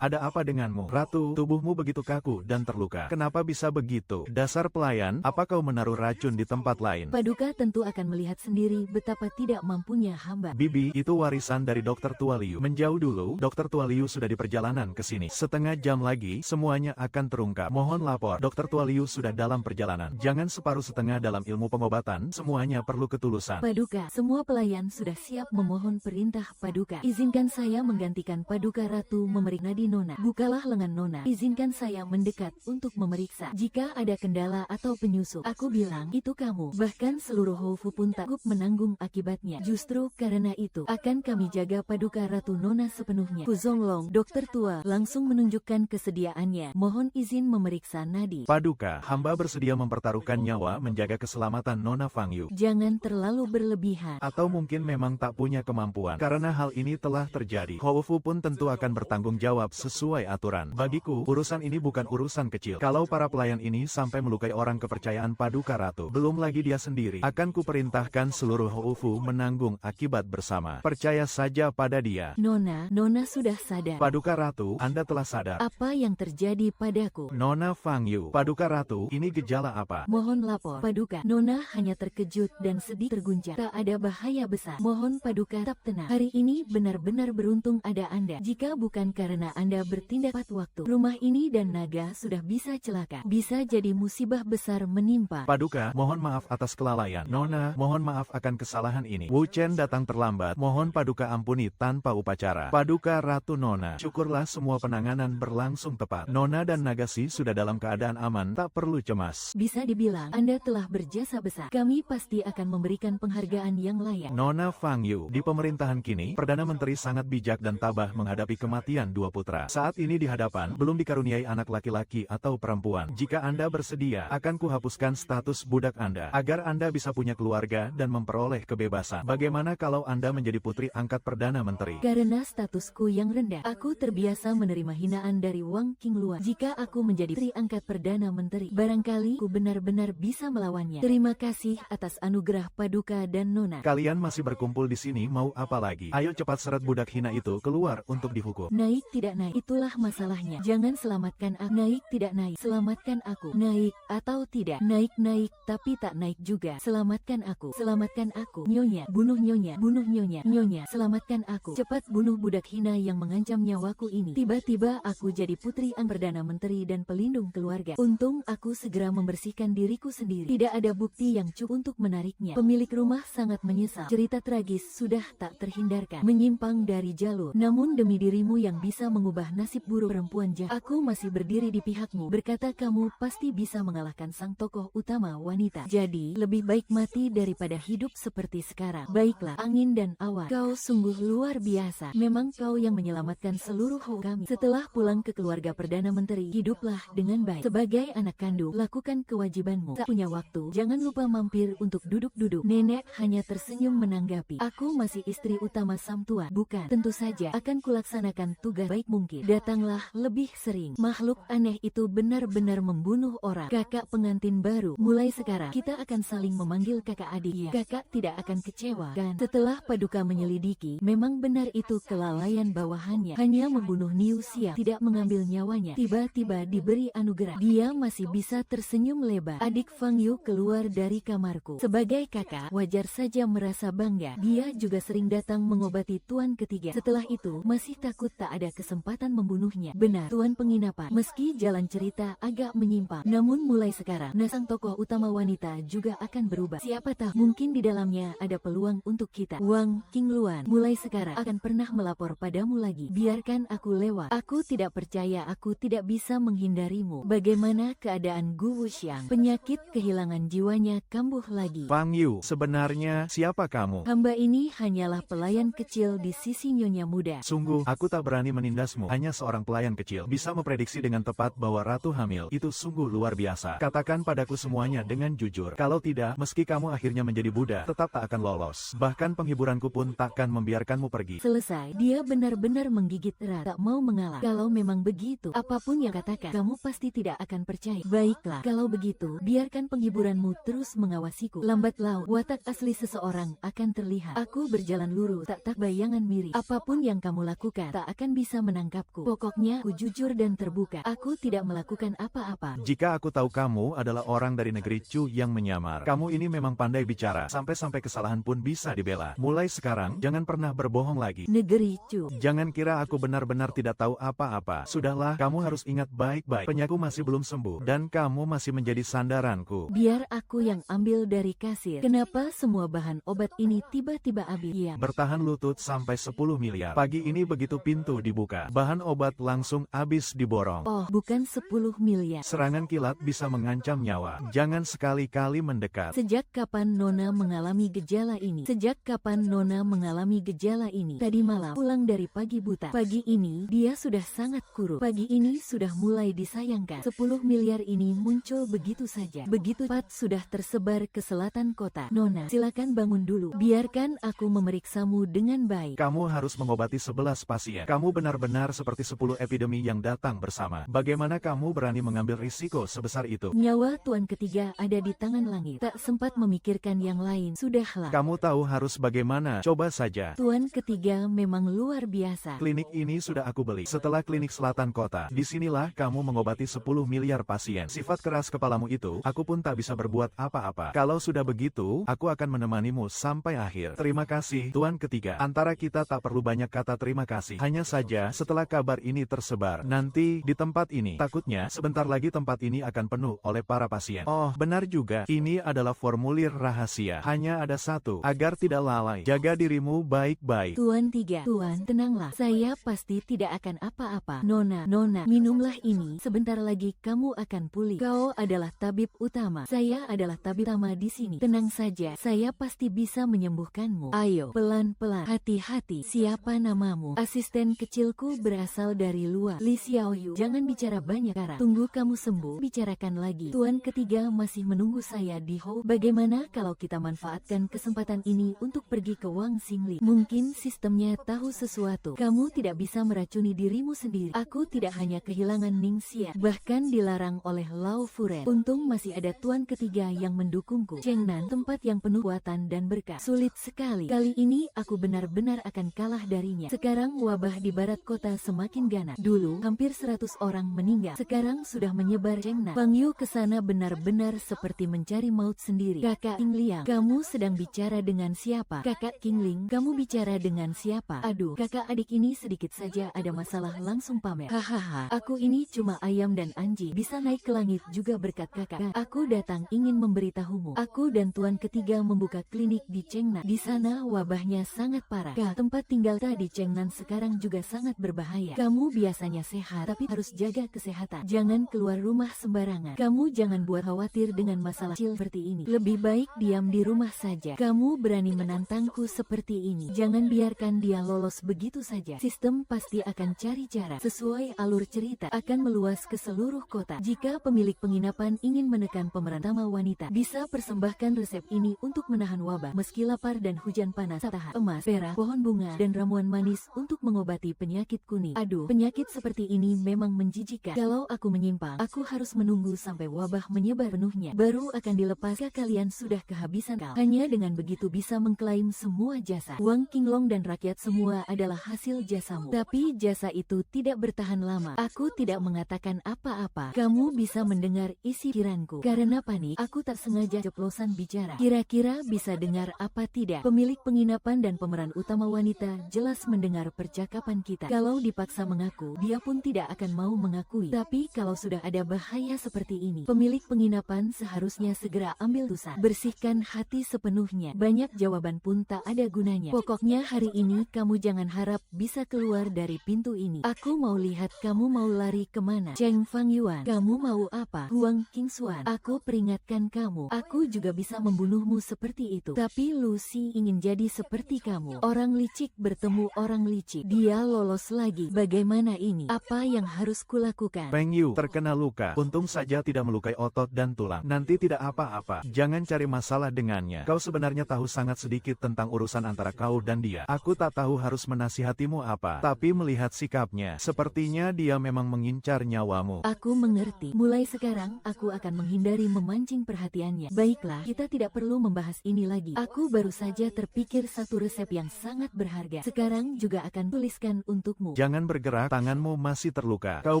ada apa denganmu? Ratu, tubuhmu begitu kaku dan terluka. Kenapa bisa begitu? Dasar pelayan, apa kau menaruh racun di tempat lain? Paduka tentu akan melihat sendiri betapa tidak mampunya hamba. Bibi, itu warisan dari Dokter Tua Liu. Menjauh dulu, Dokter Tua Liu sudah di perjalanan ke sini. Setengah jam lagi, semuanya akan terungkap. Mohon lapor, Dokter Tua Liu sudah dalam perjalanan. Jangan separuh setengah dalam ilmu pengobatan, semuanya perlu ketulusan. Paduka, semua pelayan sudah siap memohon perintah Paduka. Izinkan saya menggantikan Paduka Ratu memeriksa nadi Nona. Bukalah lengan Nona. Izinkan saya mendekat untuk memeriksa. Jika ada kendala atau penyusup, aku bilang, itu kamu. Bahkan seluruh Houfu pun takut menanggung akibatnya. Justru karena itu, akan kami jaga Paduka Ratu Nona sepenuhnya. Fuzonglong, dokter tua, langsung menunjukkan kesediaannya. Mohon izin memeriksa nadi. Paduka, hamba bersedia mempertaruhkan nyawa menjaga keselamatan Nona Fangyu. Jangan terlalu berlebihan. Atau mungkin memang tak punya kemampuan. Karena hal ini telah terjadi. Houfu pun tentu akan bertanggung jawab sesuai aturan. Bagiku, urusan ini bukan urusan kecil. Kalau para pelayan ini sampai melukai orang kepercayaan Paduka Ratu, belum lagi dia sendiri, akan kuperintahkan seluruh Houfu menanggung akibat bersama. Percaya saja pada dia. Nona sudah sadar. Paduka Ratu, Anda telah sadar. Apa yang terjadi padaku? Nona Fangyu, Paduka Ratu, ini gejala apa? Mohon lapor. Paduka, Nona hanya terkejut dan sedih terguncang. Tak ada bahaya besar. Mohon Paduka tetap tenang. Hari ini benar-benar beruntung ada Anda. Jika bukan karena Anda bertindak tepat waktu, rumah ini dan naga sudah bisa celaka. Bisa jadi musibah besar menimpa. Paduka, mohon maaf atas kelalaian. Nona, mohon maaf akan kesalahan ini. Wu Chen datang terlambat. Mohon Paduka ampuni tanpa upacara. Paduka Ratu Nona, syukurlah semua penanganan berlangsung tepat. Nona dan Nagasi sudah dalam keadaan aman, tak perlu cemas. Bisa dibilang, Anda telah berjasa besar. Kami pasti akan memberikan penghargaan yang layak. Nona Fangyu, di pemerintahan kini, Perdana Menteri sangat bijak dan tabah menghadapi kematian dua putra. Saat ini di hadapan, belum dikaruniai anak laki-laki atau perempuan. Jika Jika Anda bersedia, akan kuhapuskan status budak Anda, agar Anda bisa punya keluarga dan memperoleh kebebasan. Bagaimana kalau Anda menjadi putri angkat Perdana Menteri? Karena statusku yang rendah, aku terbiasa menerima hinaan dari Wang Qingluan. Jika aku menjadi putri angkat Perdana Menteri, barangkali ku benar-benar bisa melawannya. Terima kasih atas anugerah Paduka dan Nona. Kalian masih berkumpul di sini, mau apa lagi? Ayo cepat seret budak hina itu keluar untuk dihukum. Naik tidak naik, itulah masalahnya. Jangan selamatkan aku. Naik tidak naik, selamatkan aku. Naik atau tidak, naik tapi tak naik juga. Selamatkan aku, selamatkan aku. Nyonya, bunuh nyonya, bunuh nyonya. Nyonya, selamatkan aku. Cepat bunuh budak hina yang mengancam nyawaku ini. Tiba-tiba aku jadi putri ang Perdana Menteri dan pelindung keluarga. Untung aku segera membersihkan diriku sendiri. Tidak ada bukti yang cukup untuk menariknya. Pemilik rumah sangat menyesal. Cerita tragis sudah tak terhindarkan. Menyimpang dari jalur. Namun demi dirimu yang bisa mengubah nasib buruk perempuan jahat, aku masih berdiri di pihakmu. Berkata kamu pasti bisa mengalahkan sang tokoh utama wanita. Jadi, lebih baik mati daripada hidup seperti sekarang. Baiklah, angin dan awan. Kau sungguh luar biasa. Memang kau yang menyelamatkan seluruh kami. Setelah pulang ke keluarga Perdana Menteri, hiduplah dengan baik. Sebagai anak kandung, lakukan kewajibanmu. Tak punya waktu, jangan lupa mampir untuk duduk-duduk. Nenek hanya tersenyum menanggapi. Aku masih istri utama sang tuan. Bukan, tentu saja akan kulaksanakan tugas baik mungkin. Datanglah lebih sering. Makhluk aneh itu benar-benar membunuh orang. Kakak pengantin baru, mulai sekarang kita akan saling memanggil kakak adik ya. Kakak tidak akan kecewa kan? Setelah Paduka menyelidiki, memang benar itu kelalaian bawahannya. Hanya membunuh Niu Xiao, tidak mengambil nyawanya. Tiba-tiba diberi anugerah. Dia masih bisa tersenyum lebar. Adik Fang Yu keluar dari kamarku. Sebagai kakak, wajar saja merasa bangga. Dia juga sering datang mengobati tuan ketiga. Setelah itu, masih takut tak ada kesempatan membunuhnya. Benar, tuan penginapan. Meski jalan cerita agak menyimpang, namun mulai sekarang, sang tokoh utama wanita juga akan berubah. Siapa tahu, mungkin di dalamnya ada peluang untuk kita. Wang Qingluan, mulai sekarang akan pernah melapor padamu lagi. Biarkan aku lewat. Aku tidak percaya aku tidak bisa menghindarimu. Bagaimana keadaan Gu Wuxiang? Penyakit kehilangan jiwanya kambuh lagi. Fang Yu, sebenarnya siapa kamu? Hamba ini hanyalah pelayan kecil di sisi nyonya muda. Sungguh, aku tak berani menindasmu. Hanya seorang pelayan kecil bisa memprediksi dengan tepat bahwa ratu hamil. Itu sungguh luar biasa. Katakan padaku semuanya dengan jujur. Kalau tidak, meski kamu akhirnya menjadi budak, tetap tak akan lolos. Bahkan penghiburanku pun takkan membiarkanmu pergi. Selesai. Dia benar-benar menggigit erat, tak mau mengalah. Kalau memang begitu, apapun yang katakan, kamu pasti tidak akan percaya. Baiklah, kalau begitu, biarkan penghiburanmu terus mengawasiku. Lambat laun, watak asli seseorang akan terlihat. Aku berjalan lurus, tak bayangan mirip. Apapun yang kamu lakukan, tak akan bisa menangkapku. Pokoknya, aku jujur dan terbuka. Aku tidak melakukan apa-apa. Jika aku tahu kamu adalah orang dari negeri Chu yang menyamar, kamu ini memang pandai bicara. Sampai-sampai kesalahan pun bisa dibela. Mulai sekarang, jangan pernah berbohong lagi. Negeri Chu. Jangan kira aku benar-benar tidak tahu apa-apa. Sudahlah, kamu harus ingat baik-baik. Penyaku masih belum sembuh, dan kamu masih menjadi sandaranku. Biar aku yang ambil dari kasir. Kenapa semua bahan obat ini tiba-tiba habis? Ya. Bertahan lutut sampai 10 miliar. Pagi ini begitu pintu dibuka, bahan obat langsung habis diborong. Oh, bukan 10 miliar. Serangan kilat bisa mengancam nyawa. Jangan sekali-kali mendekat. Sejak kapan Nona mengalami gejala ini? Sejak kapan Nona mengalami gejala ini? Tadi malam, pulang dari pagi buta. Pagi ini, dia sudah sangat kurus. Pagi ini sudah mulai disayangkan. 10 miliar ini muncul begitu saja. Begitu cepat sudah tersebar ke selatan kota. Nona, silakan bangun dulu. Biarkan aku memeriksamu dengan baik. Kamu harus mengobati 11 pasien. Kamu benar-benar seperti 10 epidemi yang datang bersama. Bagaimana kamu berani mengambil risiko sebesar itu? Nyawa tuan ketiga ada di tangan langit. Tak sempat memikirkan yang lain. Sudahlah. Kamu tahu harus bagaimana? Coba saja. Tuan ketiga memang luar biasa. Klinik ini sudah aku beli. Setelah klinik selatan kota, disinilah kamu mengobati 10 miliar pasien. Sifat keras kepalamu itu, aku pun tak bisa berbuat apa-apa. Kalau sudah begitu, aku akan menemanimu sampai akhir. Terima kasih, tuan ketiga. Antara kita tak perlu banyak kata terima kasih. Hanya saja, setelah kabar ini tersebar, nanti di tempat ini, takutnya sebentar lagi tempat ini akan penuh oleh para pasien. Oh, benar juga. Ini adalah formulir rahasia. Hanya ada satu, agar tidak lalai. Jaga dirimu baik-baik. Tuan tiga. Tuan, tenanglah. Saya pasti tidak akan apa-apa. Nona, minumlah ini. Sebentar lagi kamu akan pulih. Kau adalah tabib utama. Saya adalah tabib utama di sini. Tenang saja, saya pasti bisa menyembuhkanmu. Ayo, pelan-pelan. Hati-hati. Siapa namamu? Asisten kecilku berasal dari luar. Li Xiaoyu. Jangan bicara banyak, Kara. Tunggu kamu sembuh, bicarakan lagi. Tuan ketiga masih menunggu saya di hall. Bagaimana kalau kita manfaatkan kesempatan ini untuk pergi ke Wang Xingli? Mungkin sistemnya tahu sesuatu. Kamu tidak bisa meracuni dirimu sendiri. Aku tidak hanya kehilangan Ningxia, bahkan dilarang oleh Lao Furen. Untung masih ada tuan ketiga yang mendukungku. Chengnan, tempat yang penuh kekuatan dan berkah. Sulit sekali. Kali ini aku benar-benar akan kalah darinya. Sekarang wabah di barat kota semakin ganas. Dulu hampir 100 orang meninggal. Sekarang sudah menyebar. Chengnan, Fang Yu kesana benar-benar seperti mencari maut sendiri. Kakak King Liang, kamu sedang bicara dengan siapa? Kakak King Ling, kamu bicara dengan siapa? Aduh, kakak adik ini sedikit saja ada masalah langsung pamer. Hahaha, aku ini cuma ayam dan anjing, bisa naik ke langit juga berkat kakak. Aku datang ingin memberitahumu. Aku dan tuan ketiga membuka klinik di Chengnan. Di sana wabahnya sangat parah. Tempat tinggal di Chengnan sekarang juga sangat berbahaya. Kamu biasanya sehat, tapi harus jaga kesehatan. Jangan keluar rumah sembarangan. Kamu jangan buat khawatir dengan masalah kecil seperti ini. Lebih baik diam di rumah saja. Kamu berani menantangku seperti ini. Jangan biarkan dia lolos begitu saja. Sistem pasti akan cari cara. Sesuai alur cerita, akan meluas ke seluruh kota. Jika pemilik penginapan ingin menekan pemeran utama wanita, bisa persembahkan resep ini untuk menahan wabah. Meski lapar dan hujan panas, tahan emas, perak, pohon bunga, dan ramuan manis untuk mengobati penyakit kuning. Aduh, penyakit seperti ini memang menjijikan. Kalau aku menyimpang, aku harus menunggu sampai wabah menyebar penuhnya. Baru akan dilepas. Kalian sudah kehabisan kal. Hanya dengan begitu bisa mengklaim semua jasa. Wang Qinglong dan rakyat semua adalah hasil jasamu. Tapi jasa itu tidak bertahan lama. Aku tidak mengatakan apa-apa. Kamu bisa mendengar isi pikiranku. Karena panik, aku tak sengaja ceplosan bicara. Kira-kira bisa dengar apa tidak? Pemilik penginapan dan pemeran utama wanita jelas mendengar percakapan kita. Kalau dipaksa mengaku, dia pun tidak akan mau mengakui. Tapi kalau sudah ada bahaya seperti ini, pemilik penginapan seharusnya segera ambil keputusan. Bersihkan hati sepenuhnya. Banyak jawaban pun tak ada gunanya. Pokoknya hari ini kamu jangan harap bisa keluar dari pintu ini. Aku mau lihat kamu mau lari kemana. Cheng Fang Yuan, kamu mau apa? Huang Qingxuan, aku peringatkan kamu. Aku juga bisa membunuhmu seperti itu. Tapi Lucy ingin jadi seperti kamu. Orang licik bertemu orang licik. Dia lolos lagi. Bagaimana ini? Apa yang harus kulakukan? Feng Yu terkena luka. Untung saja tidak melukai otot dan tulang. Nanti tidak apa-apa. Jangan cari masalah dengannya. Kau sebenarnya tahu sangat sedikit tentang urusan antara kau dan dia. Aku tak tahu harus menasihatimu apa. Tapi melihat sikapnya, sepertinya dia memang mengincar nyawamu. Aku mengerti. Mulai sekarang, aku akan menghindari memancing perhatiannya. Baiklah, kita tidak perlu membahas ini lagi. Aku baru saja terpikir satu resep yang sangat berharga. Sekarang juga akan tuliskan untukmu. Jangan bergerak, tanganmu masih terluka. Kau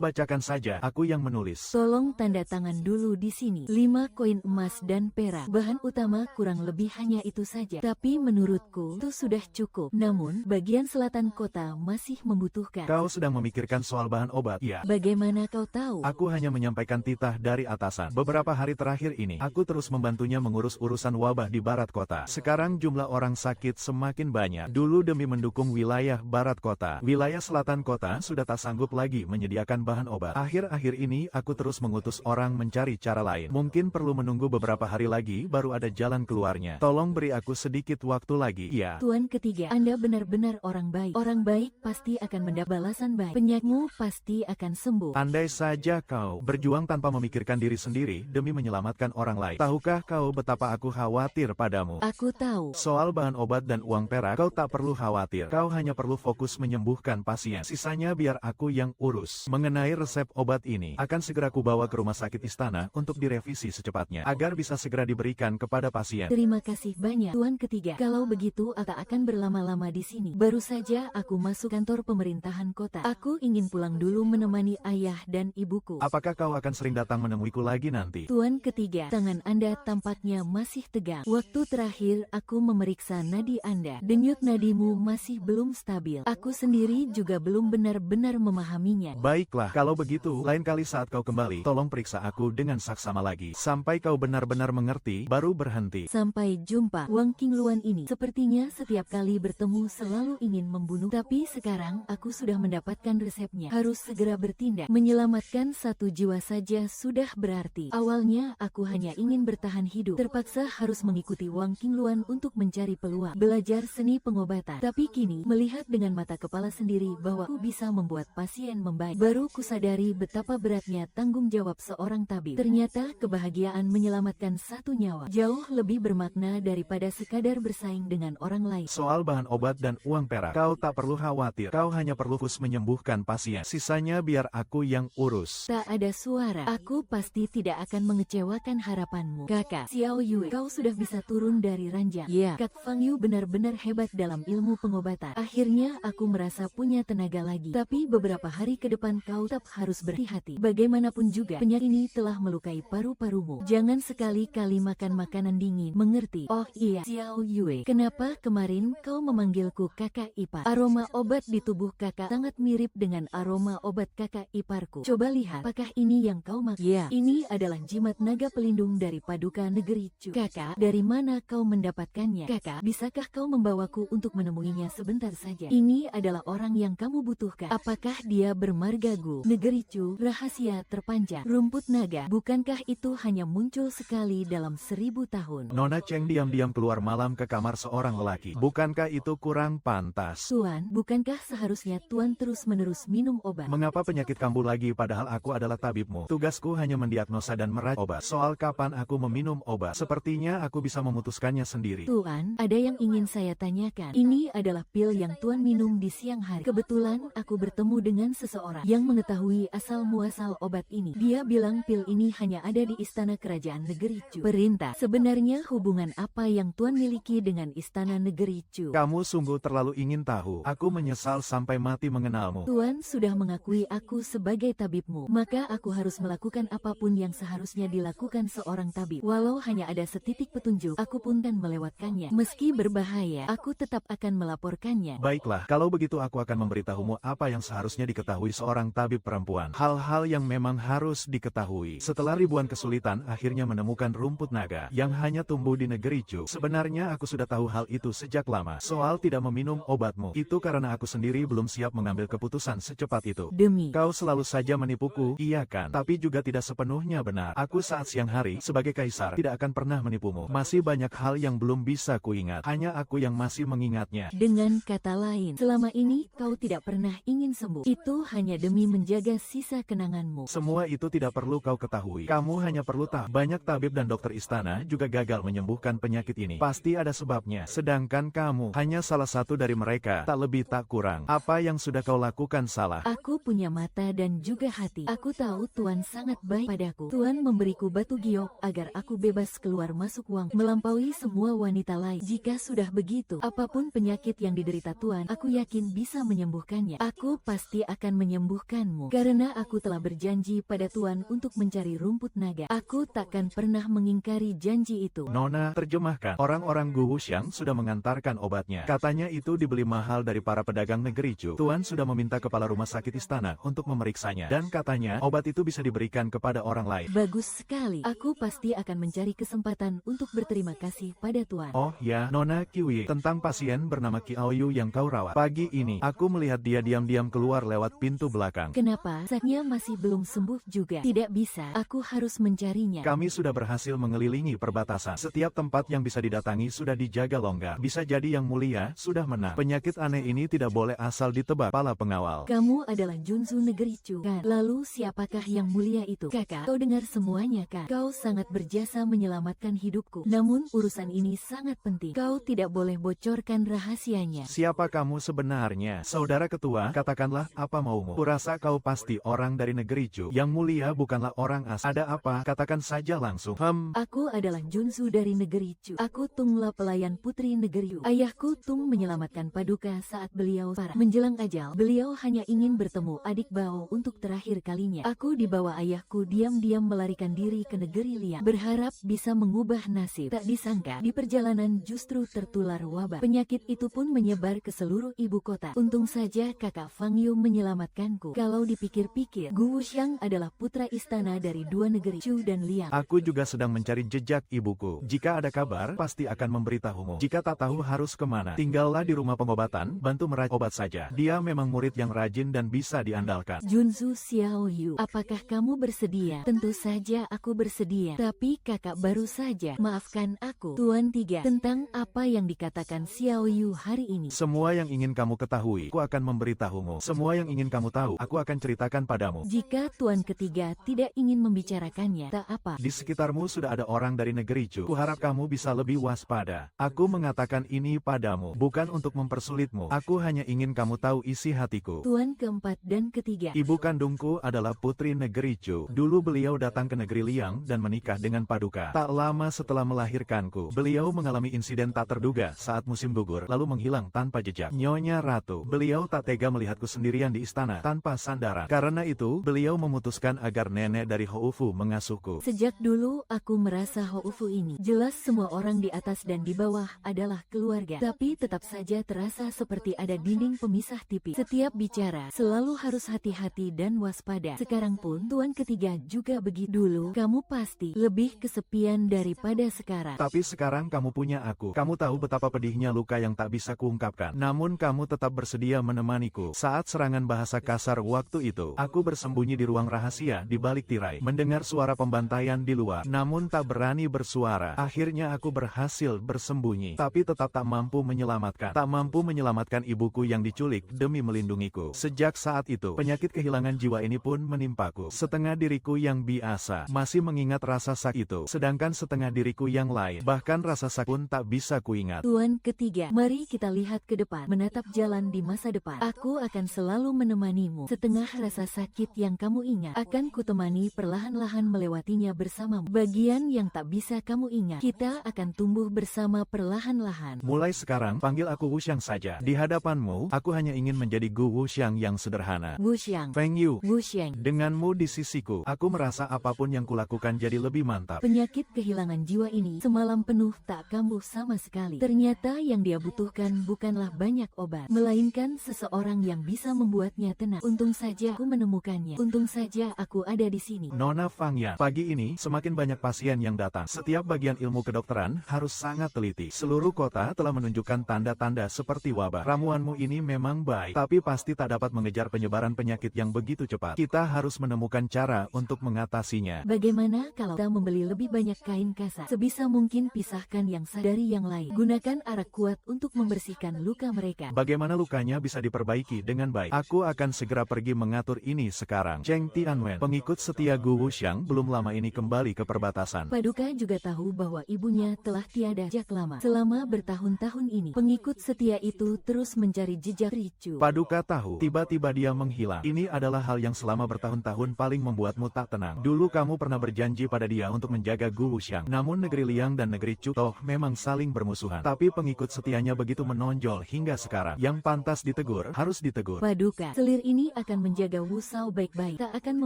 bacakan saja, aku yang menulis. Tolong tanda tangan dulu di sini. 5 koin emas dan perak. Bahan utama kurang lebih hanya itu saja. Tapi menurutku, itu sudah cukup. Namun, bagian selatan kota masih membutuhkan. Kau sedang memikirkan soal bahan obat? Ya. Bagaimana kau tahu? Aku hanya menyampaikan titah dari atasan. Beberapa hari terakhir ini, aku terus membantunya mengurus urusan wabah di barat kota. Sekarang jumlah orang sakit semakin banyak. Dulu demi mendukung wilayah barat kota, wilayah selatan kota sudah tak sanggup lagi menyediakan bahan obat. Akhir-akhir ini, aku terus mengutus orang mencari cara lain. Mungkin perlu menunggu beberapa hari lagi, baru ada jalan keluarnya. Tolong beri aku sedikit waktu lagi. Ya. Tuan ketiga, Anda benar-benar orang baik. Orang baik pasti akan mendapat balasan baik. Penyakitmu pasti akan sembuh. Andai saja kau berjuang tanpa memikirkan diri sendiri demi menyelamatkan orang lain. Tahukah kau betapa aku khawatir padamu? Aku tahu. Soal bahan obat dan uang perak, kau tak perlu khawatir. Kau hanya perlu fokus menyembuhkan pasien. Sisanya biar aku yang urus. Mengenai resep obat ini, akan segera kubawa ke rumah sakit istana untuk direvisi secepatnya, agar bisa segera diberikan kepada pasien. Terima kasih banyak, Tuan ketiga. Kalau begitu, aku tak akan berlama-lama di sini. Baru saja aku masuk kantor pemerintahan kota. Aku ingin pulang dulu menemani ayah dan ibuku. Apakah kau akan sering datang menemuiku lagi nanti? Tuan ketiga, tangan Anda tampaknya masih tegang. Waktu terakhir aku memeriksa nadi Anda. Denyut nadimu masih belum stabil. Aku sendiri juga belum benar-benar memahaminya. Baiklah, kalau begitu, lain kali saat kau kembali, tolong periksa aku dengan saksama lagi. Sampai kau benar-benar mengerti, baru berhenti. Sampai jumpa. Wang Qingluan ini sepertinya setiap kali bertemu selalu ingin membunuh. Tapi sekarang aku sudah mendapatkan resepnya. Harus segera bertindak. Menyelamatkan satu jiwa saja sudah berarti. Awalnya aku hanya ingin bertahan hidup. Terpaksa harus mengikuti Wang Qingluan untuk mencari peluang. Belajar seni pengobatan. Tapi kini, melihat dengan mata kepala sendiri bahwa aku bisa membuat pasien membaik. Baru kusadari betapa beratnya tanggung jawab seorang tabib. Ternyata kebahagiaan menyelamatkan satu nyawa jauh lebih bermakna daripada sekadar bersaing dengan orang lain. Soal bahan obat dan uang perak, kau tak perlu khawatir. Kau hanya perlu fokus menyembuhkan pasien. Sisanya biar aku yang urus. Tak ada suara. Aku pasti tidak akan mengecewakan harapanmu. Kakak, Xiao Yue, kau sudah bisa turun dari ranjang. Ya, Kak Fang Yu benar-benar hebat dalam ilmu pengobatan. Akhirnya aku merasa punya tenaga lagi. Tapi beberapa hari ke depan kau tetap harus berhati-hati. Bagaimanapun juga, penyakit ini telah melukai paru-parumu. Jangan sekali-kali makan makanan dingin. Mengerti? Oh iya, Xiao Yue. Kenapa kemarin kau memanggilku kakak ipar? Aroma obat di tubuh kakak sangat mirip dengan aroma obat kakak iparku. Coba lihat, apakah ini yang kau maksud? Ya, ini adalah jimat naga pelindung dari Paduka Negeri Chu. Kakak, dari mana kau mendapatkannya? Kakak, bisakah kau membawaku untuk menemuinya sebentar saja? Ini adalah orang yang kamu butuhkan. Apakah dia bermarga Gu? Negeri Chu, rahasia terpanjang. Rumput naga, bukankah itu hanya muncul sekali dalam 1000 tahun? Nona Cheng diam-diam keluar malam ke kamar seorang lelaki. Bukankah itu kurang pantas? Tuan, bukankah seharusnya Tuan terus-menerus minum obat? Mengapa penyakit kambuh lagi padahal aku adalah tabibmu? Tugasku hanya mendiagnosa dan meracik obat. Soal kapan aku meminum obat, sepertinya aku bisa memutuskannya sendiri. Tuan, ada yang ingin saya tanyakan. Ini adalah pil yang Tuan minum di siang hari. Kebetulan aku bertemu dengan seseorang yang mengetahui asal-muasal obat ini. Dia bilang pil ini hanya ada di istana kerajaan negeri Chu. Perintah, sebenarnya hubungan apa yang Tuan miliki dengan istana negeri Chu? Kamu sungguh terlalu ingin tahu. Aku menyesal sampai mati mengenalmu. Tuan sudah mengakui aku sebagai tabibmu, maka aku harus melakukan apapun yang seharusnya dilakukan seorang tabib. Walau hanya ada setitik petunjuk, aku pun akan melewatkannya. Meski berbahaya, aku tetap akan melaporkannya. Baiklah, kalau begitu aku akan memberitahumu apa yang seharusnya diketahui seorang tabib perempuan. Hal-hal yang memang harus diketahui. Setelah ribuan kesulitan, akhirnya menemukan rumput naga yang hanya tumbuh di negeri Chu. Sebenarnya aku sudah tahu hal itu sejak lama. Soal tidak meminum obatmu, itu karena aku sendiri belum siap mengambil keputusan secepat itu. Demi Kau selalu saja menipuku, iya kan? Tapi juga tidak sepenuhnya benar. Aku saat siang hari, sebagai kaisar, tidak akan pernah menipumu. Masih banyak hal yang belum bisa kuingat. Hanya aku yang masih mengingatnya. Dengan kata lain, selama ini kau tidak pernah ingin sembuh. Itu hanya demi menjaga sisa kenanganmu. Semua itu tidak perlu kau ketahui. Kamu hanya perlu tahu, banyak tabib dan dokter istana juga gagal menyembuhkan penyakit ini. Pasti ada sebabnya. Sedangkan kamu hanya salah satu dari mereka, tak lebih tak kurang. Apa yang sudah kau lakukan salah? Aku punya mata dan juga hati. Aku tahu Tuan sangat baik padaku. Tuan memberiku batu giok agar aku bebas keluar masuk uang, melampaui semua wanita lain. Jika sudah begitu, apapun penyakit yang diderita Tuan, aku yakin bisa menyembuhkannya. Aku pasti akan menyembuhkanmu, karena aku telah berjanji pada Tuan untuk mencari rumput naga. Aku takkan pernah mengingkari janji itu. Nona, terjemahkan. Orang-orang Gu Wuxiang sudah mengantarkan obatnya. Katanya itu dibeli mahal dari para pedagang negeri Chu. Tuan sudah meminta kepala rumah sakit istana untuk memeriksanya. Dan katanya obat itu bisa diberikan kepada orang lain. Bagus sekali. Aku pasti akan mencari kesempatan untuk berterima kasih pada Tuan. Oh ya, Nona Kiwi, tentang pasien bernama Qiao Yu yang kau rawat. Pagi ini, aku melihat dia diam-diam keluar lewat pintu belakang. Kenapa? Sakitnya masih belum sembuh juga. Tidak bisa, aku harus mencarinya. Kami sudah berhasil mengelilingi perbatasan. Setiap tempat yang bisa didatangi sudah dijaga longgar. Bisa jadi yang mulia sudah menang. Penyakit aneh ini tidak boleh asal ditebak kepala pengawal. Kamu adalah Junzu negeri Chu, kan? Lalu siapakah yang mulia itu? Kakak, kau dengar semuanya kan? Kau sangat berjasa menyelamatkan hidupku. Namun urusan ini sangat penting. Kau tidak boleh bocorkan rahasianya. Siapa kamu sebenarnya? Saudara ketua, katakanlah apa maumu. Kurasa kau pasti orang dari negeri Chu. Yang mulia bukanlah orang asing. Ada apa? Katakan saja langsung. Aku adalah Junzu dari negeri Chu. Aku Tungla pelayan putri negeri Yu. Ayahku Tung menyelamatkan Paduka saat beliau parah. Menjelang ajal, beliau hanya ingin bertemu adik Bao untuk terakhir kalinya. Aku dibawa ayahku diam-diam melarikan diri ke negeri Liang, berharap bisa mengubah nasib. Tak disangka, di perjalanan justru tertular wabah. Penyakit itu pun menyebar ke seluruh ibu kota. Untung saja kakak Fang Yu menyelamatkanku. Kalau dipikir-pikir, Gu Wuxiang adalah putra istana dari dua negeri Chu dan Liang. Aku juga sedang mencari jejak ibuku. Jika ada kabar, pasti akan memberitahumu. Jika tak tahu harus kemana, tinggallah di rumah pengobatan, bantu meracik obat saja. Dia memang murid yang rajin dan bisa diandalkan. Junzu Xiao Yu, apakah kamu bersedia? Tentu saja aku bersedia. Tapi kakak baru saja, maafkan aku. Tuan Tiga, tentang apa yang dikatakan Xiao Yu hari ini. Semua yang ingin kamu ketahui, aku akan memberitahumu. Semua yang ingin kamu tahu, aku akan ceritakan padamu. Jika tuan ketiga tidak ingin membicarakannya, tak apa. Di sekitarmu sudah ada orang dari negeri Chu. Kuharap kamu bisa lebih waspada. Aku mengatakan ini padamu, bukan untuk mempersulitmu. Aku hanya ingin kamu tahu isi hatiku. Tuan keempat dan ketiga. Ibu kandungku adalah putri negeri Chu. Dulu beliau datang ke negeri Liang dan menikah dengan Paduka. Tak lama setelah melahirkanku, beliau mengalami insiden tak terduga saat musim gugur, lalu menghilang tanpa jejak. Nyonya Ratu, beliau tak tega melihatku sendirian di istana tanpa sandaran. Karena itu, beliau memutuskan agar nenek dari Houfu mengasuhku. Sejak dulu aku merasa Houfu ini jelas semua orang di atas dan di bawah adalah keluarga, tapi tetap saja terasa seperti ada dinding pemisah tipis. Setiap bicara selalu harus hati-hati dan waspada. Sekarang pun tuan ketiga juga begitu. Dulu kamu pasti lebih kesepian daripada sekarang. Tapi sekarang kamu punya aku. Kamu tahu betapa pedihnya luka yang tak bisa kuungkapkan. Namun kamu tetap bersedia menemaniku. Saat serangan bahasa kasar waktu itu, aku bersembunyi di ruang rahasia di balik tirai, mendengar suara pembantaian di luar, namun tak berani bersuara. Akhirnya aku berhasil bersembunyi, tapi tetap tak mampu menyelamatkan ibuku yang diculik demi melindungiku. Sejak saat itu, penyakit kehilangan jiwa ini pun menimpaku. Setengah diriku yang biasa masih mengingat rasa sakit itu, sedangkan setengah diriku yang lain, bahkan rasa sakit pun tak bisa kuingat. Tuan ketiga, mari kita lihat ke depan, menatap jalan di masa depan. Aku akan selalu menemanimu. Setengah rasa sakit yang kamu ingat, akan kutemani perlahan-lahan melewatinya bersamamu. Bagian yang tak bisa kamu ingat, kita akan tumbuh bersama perlahan-lahan. Mulai sekarang, panggil aku Wuxiang saja. Di hadapanmu, aku hanya ingin menjadi Gu Wuxiang yang sederhana. Wuxiang. Feng Yu. Wuxiang. Denganmu di sisiku, aku merasa apapun yang kulakukan jadi lebih mantap. Penyakit kehilangan jiwa ini semalam penuh tak kambuh sama sekali. Ternyata yang dia butuhkan bukanlah banyak obat, melainkan seseorang yang bisa membuatnya tenang. Untung saja aku menemukannya. Untung saja aku ada di sini. Nona Fang Yan, pagi ini semakin banyak pasien yang datang. Setiap bagian ilmu kedokteran harus sangat teliti. Seluruh kota telah menunjukkan tanda-tanda seperti wabah. Ramuanmu ini memang baik, tapi pasti tak dapat mengejar penyebaran penyakit yang begitu cepat. Kita harus menemukan cara untuk mengatasinya. Bagaimana kalau kita membeli lebih banyak kain kasar? Sebisa mungkin pisahkan yang sah dari yang lain. Gunakan arak kuat untuk membersihkan luka mereka. Bagaimana lukanya bisa diperbaiki dengan baik? Aku akan segera pergi mengatur ini sekarang. Cheng Tianwen, pengikut setia Gu Wuxiang, belum lama ini kembali ke perbatasan. Paduka juga tahu bahwa ibunya telah tiada sejak lama. Selama bertahun-tahun ini, pengikut setia itu terus mencari jejak Ricu. Paduka tahu, tiba-tiba dia menghilang. Ini adalah hal yang selama bertahun-tahun paling membuatmu tak tenang. Dulu kamu pernah berjanji pada dia untuk menjaga Gu Wuxiang. Namun negeri Liang dan negeri Chu toh memang saling bermusuhan. Tapi pengikut setianya begitu menonjol hingga sekarang. Yang pantas ditegur, harus ditegur. Paduka, selir ini akan menjaga Wu Shao baik-baik. Tak akan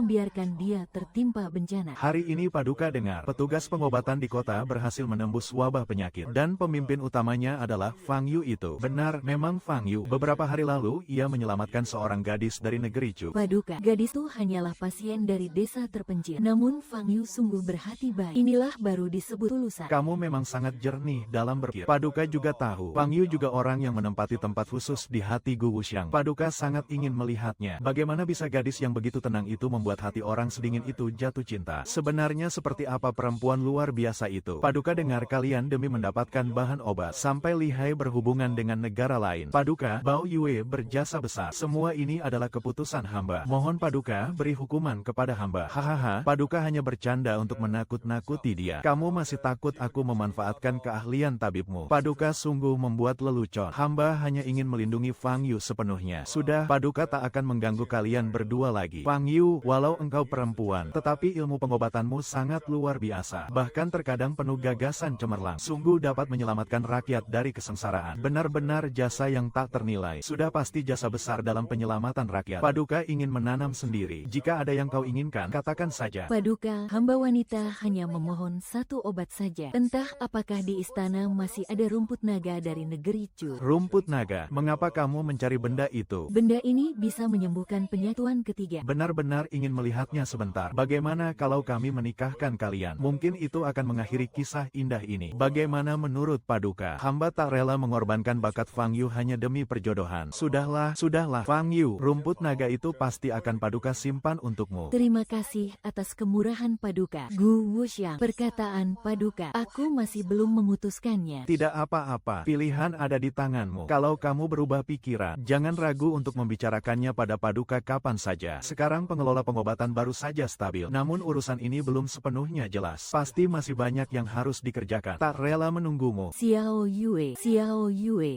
membiarkan dia tertimpa bencana. Hari ini Paduka dengar, petugas pengobatan di kota berhasil menembus wabah penyakit. Dan pemimpin utamanya adalah Fang Yu itu. Benar, memang Fang Yu. Beberapa hari lalu, ia menyelamatkan seorang gadis dari negeri Chu. Paduka, gadis itu hanyalah pasien dari desa terpencil. Namun Fang Yu sungguh berhati baik. Inilah baru disebut tulusan. Kamu memang sangat jernih dalam berpikir. Paduka juga tahu, Fang Yu juga orang yang menempati tempat khusus di hati Gu Wuxiang. Paduka sangat ingin melihatnya. Bagaimana bisa gadis yang begitu tenang itu membuat hati orang sedingin itu jatuh cinta? Sebenarnya seperti apa perempuan luar biasa itu? Paduka dengar kalian demi mendapatkan bahan obat sampai lihai berhubungan dengan negara lain. Paduka, Bao Yue berjasa besar. Semua ini adalah keputusan hamba. Mohon Paduka beri hukuman kepada hamba. Hahaha, Paduka hanya bercanda untuk menakut-nakuti dia. Kamu masih takut aku memanfaatkan keahlian tabibmu? Paduka sungguh membuat lelucon. Hamba hanya ingin melindungi Fang Yu sepenuhnya. Sudah, Paduka tak akan mengganggu kalian berdua lagi. Fang Yu, walau engkau perempuan, tetapi ilmu pengobatanmu sangat luar biasa. Bahkan terkadang penuh gagasan cemerlang. Sungguh dapat menyelamatkan rakyat dari kesengsaraan. Benar-benar jasa yang tak ternilai. Sudah pasti jasa besar dalam penyelamatan rakyat. Paduka ingin menanam sendiri. Jika ada yang kau inginkan, katakan saja. Paduka, hamba wanita hanya memohon satu obat saja. Entah apakah di istana masih ada rumput naga dari negeri Chu. Rumput naga, mengapa kamu mencari benda itu? Benda ini bisa menyembuhkan penyatuan ketiga. Benar-benar ingin melihatnya sebentar. Bagaimana kalau kami menikahkan kalian? Mungkin itu akan mengakhiri kisah indah ini. Bagaimana menurut Paduka? Hamba tak rela mengorbankan bakat Fang Yu hanya demi perjodohan. Sudahlah, Fang Yu. Rumput naga itu pasti akan Paduka simpan untukmu. Terima kasih atas kemurahan Paduka. Gu Wuxiang, perkataan Paduka, aku masih belum memutuskannya. Tidak apa-apa, pilihan ada di tanganmu. Kalau kamu berubah pikiran, jangan ragu untuk membicarakannya pada Paduka kapan saja. Sekarang mengelola pengobatan baru saja stabil. Namun urusan ini belum sepenuhnya jelas. Pasti masih banyak yang harus dikerjakan. Tak rela menunggumu. Xiao Yue,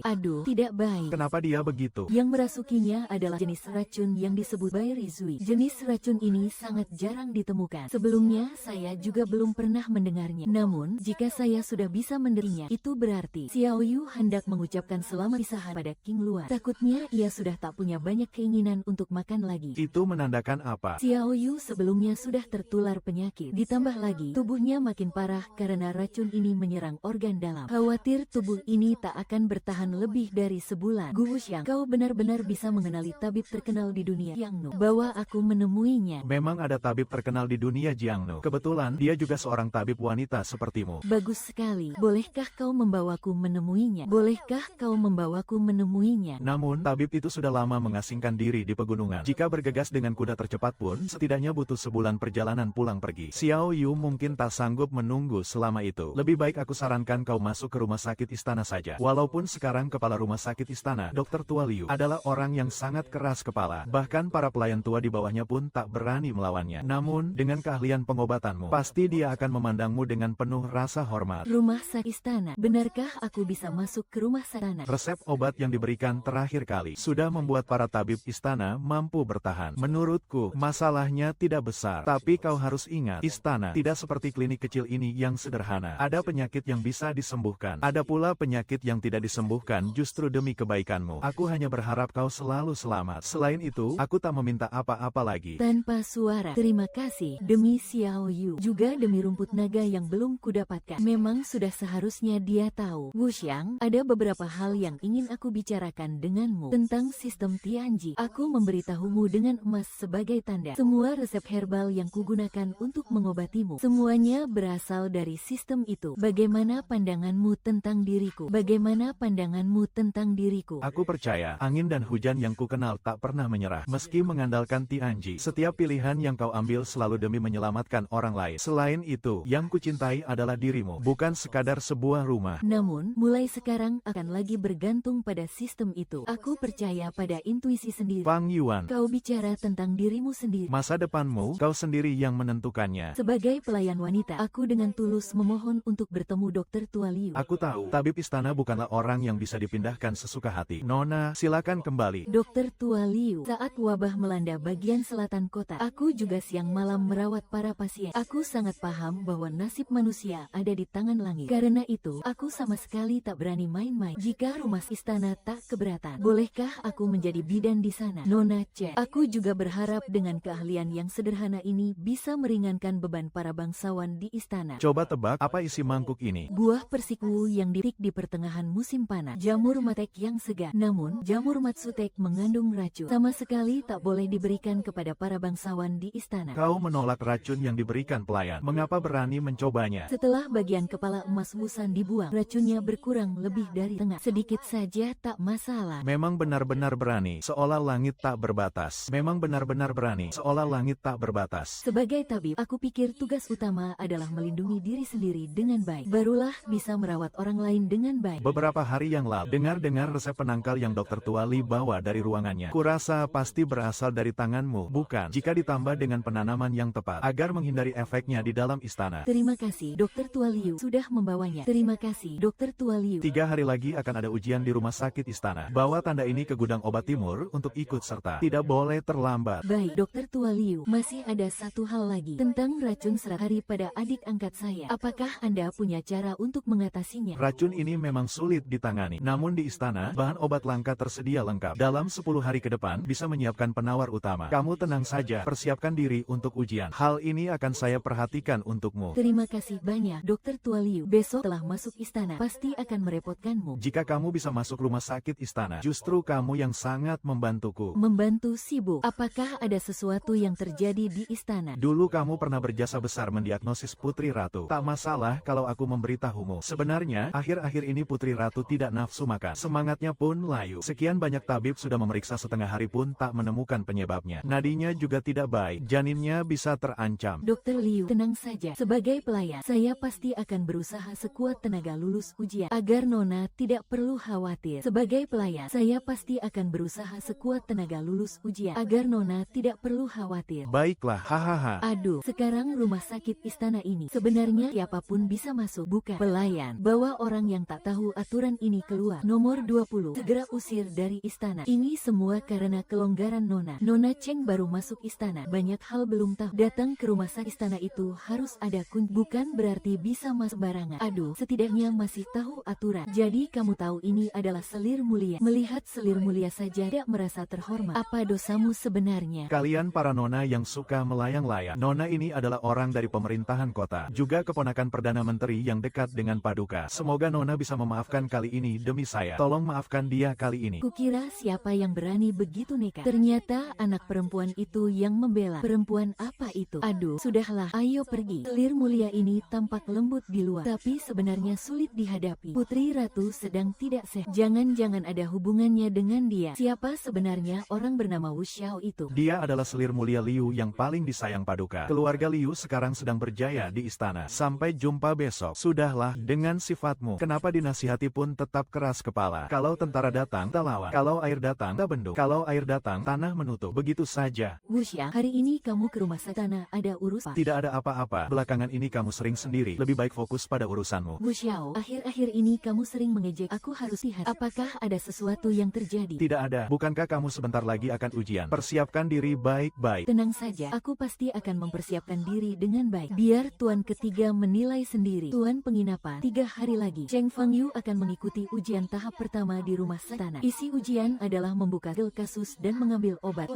aduh, tidak baik. Kenapa dia begitu? Yang merasukinya adalah jenis racun yang disebut Bairizui. Jenis racun ini sangat jarang ditemukan. Sebelumnya, saya juga belum pernah mendengarnya. Namun, jika saya sudah bisa menderinya, itu berarti Xiao Yu hendak mengucapkan selamat pisahan pada King Luan. Takutnya ia sudah tak punya banyak keinginan untuk makan lagi. Itu menandakan apa? Xiao Yu sebelumnya sudah tertular penyakit. Ditambah lagi, tubuhnya makin parah karena racun ini menyerang organ dalam. Khawatir tubuh ini tak akan bertahan lebih dari sebulan. Gu Wuxiang, kau benar-benar bisa mengenali tabib terkenal di dunia Jiangnu. Bawa aku menemuinya. Memang ada tabib terkenal di dunia Jiangnu. Kebetulan dia juga seorang tabib wanita sepertimu. Bagus sekali. Bolehkah kau membawaku menemuinya? Bolehkah kau membawaku menemuinya? Namun, tabib itu sudah lama mengasingkan diri di pegunungan. Jika bergegas dengan kuda tercepat pun, setidaknya butuh sebulan perjalanan pulang pergi. Xiao Yu mungkin tak sanggup menunggu selama itu. Lebih baik aku sarankan kau masuk ke rumah sakit istana saja. Walaupun sekarang kepala rumah sakit istana, Dr. Tua Liu, adalah orang yang sangat keras kepala. Bahkan para pelayan tua di bawahnya pun tak berani melawannya. Namun, dengan keahlian pengobatanmu, pasti dia akan memandangmu dengan penuh rasa hormat. Rumah sakit istana. Benarkah aku bisa masuk ke rumah sakit? Resep obat yang diberikan terakhir kali sudah membuat para tabib istana mampu bertahan. Menurutku, masalahnya tidak besar. Tapi kau harus ingat, istana tidak seperti klinik kecil ini yang sederhana. Ada penyakit yang bisa disembuhkan. Ada pula penyakit yang tidak disembuhkan justru demi kebaikanmu. Aku hanya berharap kau selalu selamat. Selain itu, aku tak meminta apa-apa lagi. Tanpa suara. Terima kasih. Demi Xiao Yu. Juga demi rumput naga yang belum kudapatkan. Memang sudah seharusnya dia tahu. Wuxiang, ada beberapa hal yang ingin aku bicarakan denganmu. Tentang sistem Tianji. Aku memberitahumu dengan emas sebagai tanda. Semua resep herbal yang kugunakan untuk mengobatimu, semuanya berasal dari sistem itu. Bagaimana pandanganmu tentang diriku? Bagaimana pandanganmu tentang diriku? Aku percaya, angin dan hujan yang kukenal tak pernah menyerah. Meski mengandalkan Tianji, setiap pilihan yang kau ambil selalu demi menyelamatkan orang lain. Selain itu, yang kucintai adalah dirimu, bukan sekadar sebuah rumah. Namun, mulai sekarang akan lagi bergantung pada sistem itu. Aku percaya pada intuisi sendiri. Fang Yuan, Kau bicara tentang dirimu sendiri. masa depanmu, kau sendiri yang menentukannya. Sebagai pelayan wanita, aku dengan tulus memohon untuk bertemu Dr. Tua Liu. Aku tahu, tabib istana bukanlah orang yang bisa dipindahkan sesuka hati. Nona, silakan kembali. Dr. Tua Liu, saat wabah melanda bagian selatan kota, aku juga siang malam merawat para pasien. Aku sangat paham bahwa nasib manusia ada di tangan langit. Karena itu, aku sama sekali tak berani main-main. Jika rumah istana tak keberatan, bolehkah aku menjadi bidan di sana? Nona Chen, aku juga berharap dengan keahlian yang sederhana ini bisa meringankan beban para bangsawan di istana. Coba tebak, apa isi mangkuk ini? Buah persiku yang dipetik di pertengahan musim panas. Jamur matek yang segar. Namun, jamur matsutek mengandung racun. Sama sekali tak boleh diberikan kepada para bangsawan di istana. Kau menolak racun yang diberikan pelayan. Mengapa berani mencobanya? Setelah bagian kepala emas Wusan dibuang, racunnya berkurang lebih dari setengah. Sedikit saja tak masalah. Memang benar-benar berani, seolah langit tak berbatas. Memang benar-benar berani, seolah langit tak berbatas. Sebagai tabib, aku pikir tugas utama adalah melindungi diri sendiri dengan baik. Barulah bisa merawat orang lain dengan baik. Beberapa hari yang lalu, dengar-dengar resep penangkal yang Dr. Tuali bawa dari ruangannya. Kurasa pasti berasal dari tanganmu, bukan? Jika ditambah dengan penanaman yang tepat, agar menghindari efeknya di dalam istana. Terima kasih, Dr. Tua Liu sudah membawanya. Terima kasih, Dr. Tua Liu. 3 hari lagi akan ada ujian di rumah sakit istana. Bawa tanda ini ke gudang obat timur untuk ikut serta. Tidak boleh terlambat. Baik, Dr. Tua Liu. Masih ada satu hal lagi. Tentang racun serat hari pada adik angkat saya. Apakah Anda punya cara untuk mengatasinya? Racun ini memang sulit ditangani. Namun di istana, bahan obat langka tersedia lengkap. Dalam 10 hari ke depan, bisa menyiapkan penawar utama. Kamu tenang saja, persiapkan diri untuk ujian. Hal ini akan saya perhatikan untukmu. Terima kasih banyak, Dr. Tua Liu. Besok telah masuk istana, pasti akan merepotkanmu. Jika kamu bisa masuk rumah sakit istana, justru kamu yang sangat membantuku. Membantu sibuk. Apakah ada sesuatu yang terjadi di istana? Dulu kamu pernah berjasa besar mendiagnosis Putri Ratu. Tak masalah kalau aku memberitahumu. Sebenarnya, akhir-akhir ini Putri Ratu tidak nafsu makan. Semangatnya pun layu. Sekian banyak tabib sudah memeriksa setengah hari pun tak menemukan penyebabnya. Nadinya juga tidak baik. Janinnya bisa terancam. Dr. Liu, tenang saja. Sebagai pelayan, saya pasti akan berusaha sekuat tenaga lulus ujian, agar Nona tidak perlu khawatir. Sebagai pelayan, saya pasti akan berusaha sekuat tenaga lulus ujian, agar Nona tidak tidak perlu khawatir. Baiklah, hahaha. Aduh, sekarang rumah sakit istana ini sebenarnya siapapun bisa masuk, bukan pelayan. Bawa orang yang tak tahu aturan ini keluar. Nomor 20, segera usir dari istana. Ini semua karena kelonggaran Nona. Nona Cheng baru masuk istana, banyak hal belum tahu. Datang ke rumah sakit istana itu harus ada kunci, bukan berarti bisa masuk barangan. Aduh, setidaknya masih tahu aturan. Jadi kamu tahu ini adalah selir mulia. Melihat selir mulia saja tidak merasa terhormat. Apa dosamu sebenarnya? Kalian para nona yang suka melayang-layang. Nona ini adalah orang dari pemerintahan kota, juga keponakan Perdana Menteri yang dekat dengan Paduka. Semoga Nona bisa memaafkan kali ini demi saya. Tolong maafkan dia kali ini. Kukira siapa yang berani begitu nekat. Ternyata anak perempuan itu yang membela. Perempuan apa itu? Aduh, sudahlah, ayo pergi. Selir mulia ini tampak lembut di luar, tapi sebenarnya sulit dihadapi. Putri Ratu sedang tidak sehat. Jangan-jangan ada hubungannya dengan dia. Siapa sebenarnya orang bernama Wu Xiao itu? Dia adalah selir mulia Liu yang paling disayang Paduka. Keluarga Liu sekarang sedang berjaya di istana. Sampai jumpa besok. Sudahlah, dengan sifatmu, kenapa dinasihati pun tetap keras kepala. Kalau tentara datang, tak lawan. Kalau air datang, tak bendung. Kalau air datang, tanah menutup. Begitu saja. Wu Xiao, hari ini kamu ke rumah sakit istana, ada urusan? Tidak ada apa-apa. Belakangan ini kamu sering sendiri. Lebih baik fokus pada urusanmu. Wu Xiao, akhir-akhir ini kamu sering mengejek. Aku harus lihat. Apakah ada sesuatu yang terjadi? Tidak ada. Bukankah kamu sebentar lagi akan ujian? Persiapkan diri baik-baik. Tenang saja, aku pasti akan mempersiapkan diri dengan baik. Biar Tuan ketiga menilai sendiri. Tuan penginapan, 3 hari lagi. Cheng Fangyu akan mengikuti ujian tahap pertama di rumah istana. Isi ujian adalah membuka fil kasus dan mengambil obat.